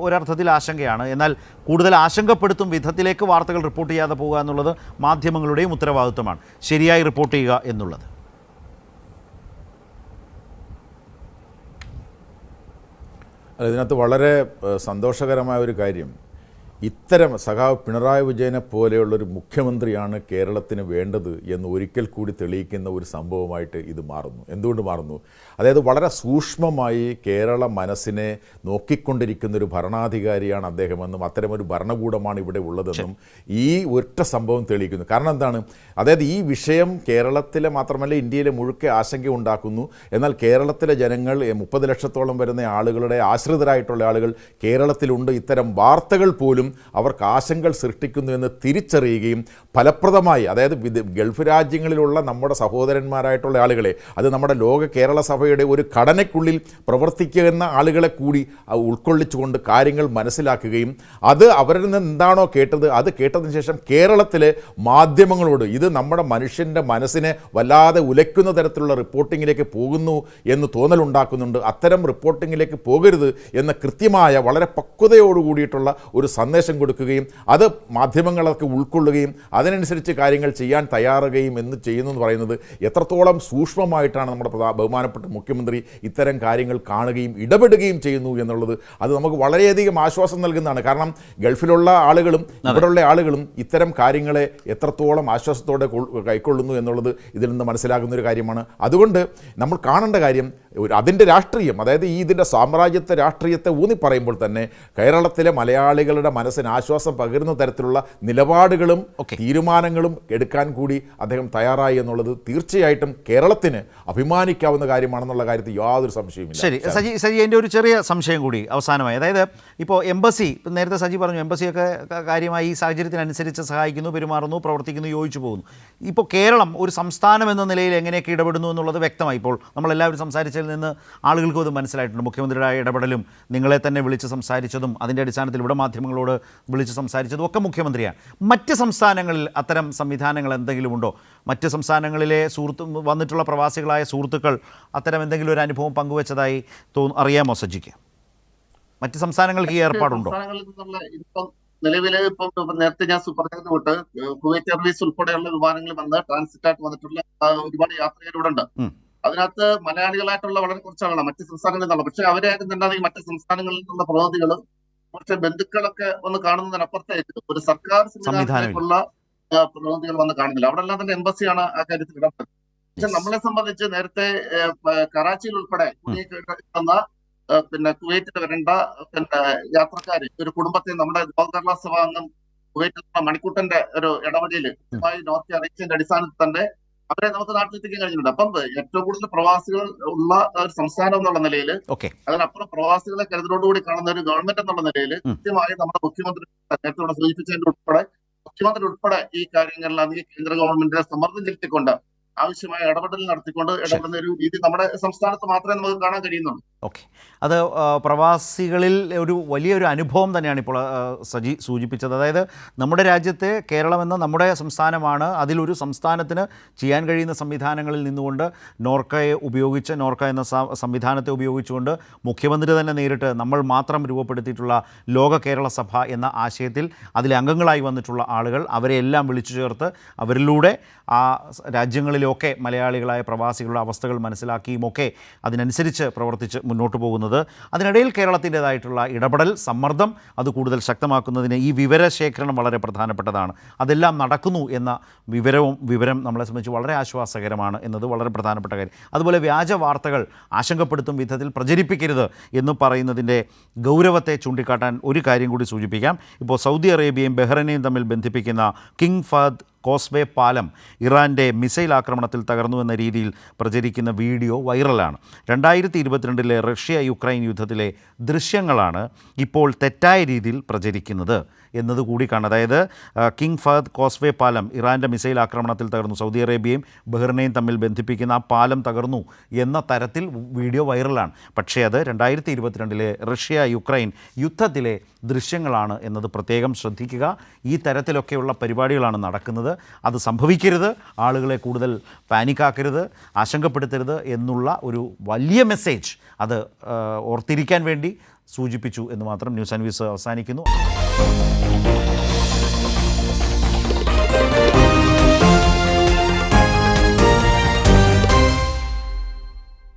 ഒരർത്ഥത്തിൽ ആശങ്കയാണ്. എന്നാൽ കൂടുതൽ ആശങ്കപ്പെടുത്തും വിധത്തിലേക്ക് വാർത്തകൾ റിപ്പോർട്ട് ചെയ്യാതെ പോകുക എന്നുള്ളത് മാധ്യമങ്ങളുടെയും ഉത്തരവാദിത്വമാണ്. ശരിയായി റിപ്പോർട്ട് ചെയ്യുക എന്നുള്ളത്. ഇതിനകത്ത് വളരെ സന്തോഷകരമായ ഒരു കാര്യം, ഇത്തരം സഖാവ് പിണറായി വിജയനെ പോലെയുള്ളൊരു മുഖ്യമന്ത്രിയാണ് കേരളത്തിന് വേണ്ടത് എന്ന് ഒരിക്കൽ കൂടി തെളിയിക്കുന്ന ഒരു സംഭവമായിട്ട് ഇത് മാറുന്നു. എന്തുകൊണ്ട് മാറുന്നു? അതായത് വളരെ സൂക്ഷ്മമായി കേരള മനസ്സിനെ നോക്കിക്കൊണ്ടിരിക്കുന്നൊരു ഭരണാധികാരിയാണ് അദ്ദേഹമെന്നും അത്തരമൊരു ഭരണകൂടമാണ് ഇവിടെ ഉള്ളതെന്നും ഈ ഒറ്റ സംഭവം തെളിയിക്കുന്നു. കാരണം എന്താണ്? അതായത് ഈ വിഷയം കേരളത്തിലെ മാത്രമല്ല ഇന്ത്യയിലെ മുഴുക്കെ ആശങ്ക ഉണ്ടാക്കുന്നു. എന്നാൽ കേരളത്തിലെ ജനങ്ങൾ 30 ലക്ഷത്തോളം വരുന്ന ആളുകളുടെ ആശ്രിതരായിട്ടുള്ള ആളുകൾ കേരളത്തിലുണ്ട്. ഇത്തരം വാർത്തകൾ പോലും അവർക്ക് ആശങ്കകൾ സൃഷ്ടിക്കുന്നു എന്ന് തിരിച്ചറിയുകയും ഫലപ്രദമായി, അതായത് ഗൾഫ് രാജ്യങ്ങളിലുള്ള നമ്മുടെ സഹോദരന്മാരായിട്ടുള്ള ആളുകളെ, അത് നമ്മുടെ ലോക കേരള സഭയുടെ ഒരു ഘടനയ്ക്കുള്ളിൽ പ്രവർത്തിക്കുന്ന ആളുകളെ കൂടി ഉൾക്കൊള്ളിച്ചുകൊണ്ട് കാര്യങ്ങൾ മനസ്സിലാക്കുകയും അത് അവരിൽ നിന്ന് എന്താണോ കേട്ടത് അത് കേട്ടതിന് ശേഷം കേരളത്തിലെ മാധ്യമങ്ങളോട് ഇത് നമ്മുടെ മനുഷ്യൻ്റെ മനസ്സിനെ വല്ലാതെ ഉലയ്ക്കുന്ന തരത്തിലുള്ള റിപ്പോർട്ടിങ്ങിലേക്ക് പോകുന്നു എന്ന് തോന്നലുണ്ടാക്കുന്നുണ്ട്. അത്തരം റിപ്പോർട്ടിങ്ങിലേക്ക് പോകരുത് എന്ന കൃത്യമായ വളരെ പക്വതയോടുകൂടിയിട്ടുള്ള ഒരു സന്ദേശം കൊടുക്കുകയും അത് മാധ്യമങ്ങളൊക്കെ ഉൾക്കൊള്ളുകയും അതിനനുസരിച്ച് കാര്യങ്ങൾ ചെയ്യാൻ തയ്യാറുകയും എന്ന് ചെയ്യുന്നു എന്ന് പറയുന്നത് എത്രത്തോളം സൂക്ഷ്മമായിട്ടാണ് നമ്മുടെ ബഹുമാനപ്പെട്ട മുഖ്യമന്ത്രി ഇത്തരം കാര്യങ്ങൾ കാണുകയും ഇടപെടുകയും ചെയ്യുന്നു എന്നുള്ളത് അത് നമുക്ക് വളരെയധികം ആശ്വാസം നൽകുന്നതാണ്. കാരണം ഗൾഫിലുള്ള ആളുകളും ഇവിടെയുള്ള ആളുകളും ഇത്തരം കാര്യങ്ങളെ എത്രത്തോളം ആശ്വാസത്തോടെ കൈക്കൊള്ളുന്നു എന്നുള്ളത് ഇതിൽ നിന്ന് മനസ്സിലാകുന്ന ഒരു കാര്യമാണ്. അതുകൊണ്ട് നമ്മൾ കാണേണ്ട കാര്യം അതിൻ്റെ രാഷ്ട്രീയം, അതായത് ഇതിൻ്റെ സാമ്രാജ്യത്തെ രാഷ്ട്രീയത്തെ ഊന്നി പറയുമ്പോൾ തന്നെ കേരളത്തിലെ മലയാളികളുടെ മനസ്സിന് ആശ്വാസം പകരുന്ന തരത്തിലുള്ള നിലപാടുകളും തീരുമാനങ്ങളും എടുക്കാൻ കൂടി അദ്ദേഹം തയ്യാറായി എന്നുള്ളത് തീർച്ചയായിട്ടും കേരളത്തിന് അഭിമാനിക്കാവുന്ന കാര്യമാണെന്നുള്ള കാര്യത്തിൽ യാതൊരു സംശയവുമില്ല. ശരി സജി, എൻ്റെ ഒരു ചെറിയ സംശയം കൂടി അവസാനമായി, അതായത് ഇപ്പോൾ എംബസി, നേരത്തെ സജി പറഞ്ഞു എംബസിയൊക്കെ കാര്യമായി ഈ സാഹചര്യത്തിനനുസരിച്ച് സഹായിക്കുന്നു, പെരുമാറുന്നു, പ്രവർത്തിക്കുന്നു, യോജിച്ചു പോകുന്നു. ഇപ്പോൾ കേരളം ഒരു സംസ്ഥാനം എന്ന നിലയിൽ എങ്ങനെയൊക്കെ ഇടപെടുന്നു എന്നുള്ളത് വ്യക്തമായി. ഇപ്പോൾ നമ്മളെല്ലാവരും സംസാരിച്ചതിൽ നിന്ന് ആളുകൾക്കും അത് മനസ്സിലായിട്ടുണ്ട്. മുഖ്യമന്ത്രിയുടെ ഇടപെടലും നിങ്ങളെ തന്നെ വിളിച്ച് സംസാരിച്ചതും അതിൻ്റെ അടിസ്ഥാനത്തിൽ ഇവിടെ മാധ്യമങ്ങളോട് വിളിച്ച് സംസാരിച്ചതും ഒക്കെ മുഖ്യമന്ത്രിയാണ്. മറ്റ് സംസ്ഥാനങ്ങളിൽ അത്തരം സംവിധാനങ്ങൾ എന്തെങ്കിലും ഉണ്ടോ? മറ്റ് സംസ്ഥാനങ്ങളിലെ വന്നിട്ടുള്ള പ്രവാസികളായ സുഹൃത്തുക്കൾ അത്തരം എന്തെങ്കിലും ഒരു അനുഭവം പങ്കുവച്ചതായി അറിയാമോ സജിക്ക്? മറ്റ് സംസ്ഥാനങ്ങൾക്ക് ഈ ഏർപ്പാടുണ്ടോ? നിലവിൽ ഇപ്പം നേരത്തെ ഞാൻ പറഞ്ഞത് തൊട്ട് കുവൈറ്റ് എയർവേസ് ഉൾപ്പെടെയുള്ള വിമാനങ്ങൾ വന്ന് ട്രാൻസിറ്റ് ആയിട്ട് വന്നിട്ടുള്ള ഒരുപാട് യാത്രികരുടെ ഉണ്ട്. അതിനകത്ത് മലയാളികളായിട്ടുള്ള വളരെ കുറച്ചാളാണ് മറ്റ് സംസ്ഥാനങ്ങളിൽ നിന്നുള്ള. പക്ഷെ അവരായിട്ട് തന്നെ മറ്റ് സംസ്ഥാനങ്ങളിൽ നിന്നുള്ള പ്രതിനിധികൾ, പക്ഷെ ബന്ധുക്കളൊക്കെ വന്ന് കാണുന്നതിനപ്പുറത്തായിട്ട് ഒരു സർക്കാർ സംവിധാനത്തിലുള്ള പ്രതിനിധികൾ വന്ന് കാണുന്നില്ല. അവിടെ എല്ലാം തന്നെ എംബസിയാണ് ആ കാര്യത്തിൽ ഇടപെട്ടത്. പക്ഷെ നമ്മളെ സംബന്ധിച്ച് നേരത്തെ കറാച്ചിയിൽ ഉൾപ്പെടെ പിന്നെ കുവൈറ്റിൽ വരേണ്ട പിന്നെ യാത്രക്കാര് ഒരു കുടുംബത്തെ നമ്മുടെ കേരള സഭ അംഗം കുവൈറ്റിലുള്ള മണിക്കൂട്ടന്റെ ഒരു ഇടപെടലിൽ നോർത്ത് അറിയിച്ചതിന്റെ അടിസ്ഥാനത്തിൽ തന്നെ അവരെ നമുക്ക് നാട്ടിലെത്തിക്കാൻ കഴിഞ്ഞിട്ടുണ്ട്. അപ്പം ഏറ്റവും കൂടുതൽ പ്രവാസികൾ ഉള്ള ഒരു സംസ്ഥാനം എന്നുള്ള നിലയിൽ, അതിനപ്പുറം പ്രവാസികളെ കരുതലോടുകൂടി കാണുന്ന ഒരു ഗവൺമെന്റ് എന്നുള്ള നിലയിൽ കൃത്യമായി നമ്മുടെ മുഖ്യമന്ത്രി നേരത്തെ സൂചിപ്പിച്ചതിന്റെ ഉൾപ്പെടെ മുഖ്യമന്ത്രി ഉൾപ്പെടെ ഈ കാര്യങ്ങളിൽ അല്ലെങ്കിൽ കേന്ദ്ര ഗവൺമെന്റിനെ സമ്മർദ്ദം ചെലുത്തിക്കൊണ്ട് ആവശ്യമായ ഇടപെടൽ നടത്തിക്കൊണ്ട് ഇടപെടുന്ന ഒരു രീതി നമ്മുടെ സംസ്ഥാനത്ത് മാത്രമേ നമുക്ക് കാണാൻ കഴിയുന്നുള്ളൂ. ഓക്കെ, അത് പ്രവാസികളിൽ ഒരു വലിയൊരു അനുഭവം തന്നെയാണ് ഇപ്പോൾ സജി സൂചിപ്പിച്ചത്. അതായത് നമ്മുടെ രാജ്യത്തെ കേരളം എന്ന നമ്മുടെ സംസ്ഥാനമാണ്, അതിലൊരു സംസ്ഥാനത്തിന് ചെയ്യാൻ കഴിയുന്ന സംവിധാനങ്ങളിൽ നിന്നുകൊണ്ട് നോർക്ക എന്ന സംവിധാനത്തെ ഉപയോഗിച്ചുകൊണ്ട് മുഖ്യമന്ത്രി തന്നെ നേരിട്ട് നമ്മൾ മാത്രം രൂപപ്പെടുത്തിയിട്ടുള്ള ലോക കേരള സഭ എന്ന ആശയത്തിൽ അതിലെ അംഗങ്ങളായി വന്നിട്ടുള്ള ആളുകൾ അവരെയെല്ലാം വിളിച്ചു ചേർത്ത് അവരിലൂടെ ആ രാജ്യങ്ങളിലൊക്കെ മലയാളികളായ പ്രവാസികളുടെ അവസ്ഥകൾ മനസ്സിലാക്കിയുമൊക്കെ അതിനനുസരിച്ച് പ്രവർത്തിച്ച് മുന്നോട്ട് പോകുന്നത്. അതിനിടയിൽ കേരളത്തിൻ്റേതായിട്ടുള്ള ഇടപെടൽ, സമ്മർദ്ദം അത് കൂടുതൽ ശക്തമാക്കുന്നതിന് ഈ വിവരശേഖരണം വളരെ പ്രധാനപ്പെട്ടതാണ്. അതെല്ലാം നടക്കുന്നു എന്ന വിവരം നമ്മളെ സംബന്ധിച്ച് വളരെ ആശ്വാസകരമാണ് എന്നത് വളരെ പ്രധാനപ്പെട്ട കാര്യം. അതുപോലെ വ്യാജ വാർത്തകൾ ആശങ്കപ്പെടുത്തും വിധത്തിൽ പ്രചരിപ്പിക്കരുത് എന്ന് പറയുന്നതിൻ്റെ ഗൗരവത്തെ ചൂണ്ടിക്കാട്ടാൻ ഒരു കാര്യം കൂടി സൂചിപ്പിക്കാം. ഇപ്പോൾ സൗദി അറേബ്യയും ബഹ്റൈനെയും തമ്മിൽ ബന്ധിപ്പിക്കുന്ന കിങ് ഫഹദ് കോസ്വേ പാലം ഇറാൻ്റെ മിസൈൽ ആക്രമണത്തിൽ തകർന്നു എന്ന രീതിയിൽ പ്രചരിക്കുന്ന വീഡിയോ വൈറലാണ്. 2022 റഷ്യ യുക്രൈൻ യുദ്ധത്തിലെ ദൃശ്യങ്ങളാണ് ഇപ്പോൾ തെറ്റായ രീതിയിൽ പ്രചരിക്കുന്നത് എന്നതുകൂടി കാണാം. അതായത് കിങ് ഫഹദ് കോസ്വേ പാലം ഇറാൻ്റെ മിസൈൽ ആക്രമണത്തിൽ തകർന്നു, സൗദി അറേബ്യയും ബഹ്റൈനെയും തമ്മിൽ ബന്ധിപ്പിക്കുന്ന ആ പാലം തകർന്നു എന്ന തരത്തിൽ വീഡിയോ വൈറലാണ്. പക്ഷേ അത് 2022 റഷ്യ യുക്രൈൻ യുദ്ധത്തിലെ ദൃശ്യങ്ങളാണ് എന്നത് പ്രത്യേകം ശ്രദ്ധിക്കുക. ഈ തരത്തിലൊക്കെയുള്ള പരിപാടികളാണ് നടക്കുന്നത്. അത് സംഭവിക്കരുത്, ആളുകളെ കൂടുതൽ പാനിക്കാക്കരുത്, ആശങ്കപ്പെടുത്തരുത് എന്നുള്ള ഒരു വലിയ മെസ്സേജ് അത് ഓർത്തിരിക്കാൻ വേണ്ടി സൂചിപ്പിച്ചു എന്ന് മാത്രം. ന്യൂസ് ആൻഡ് വ്യൂസ് അവസാനിക്കുന്നു.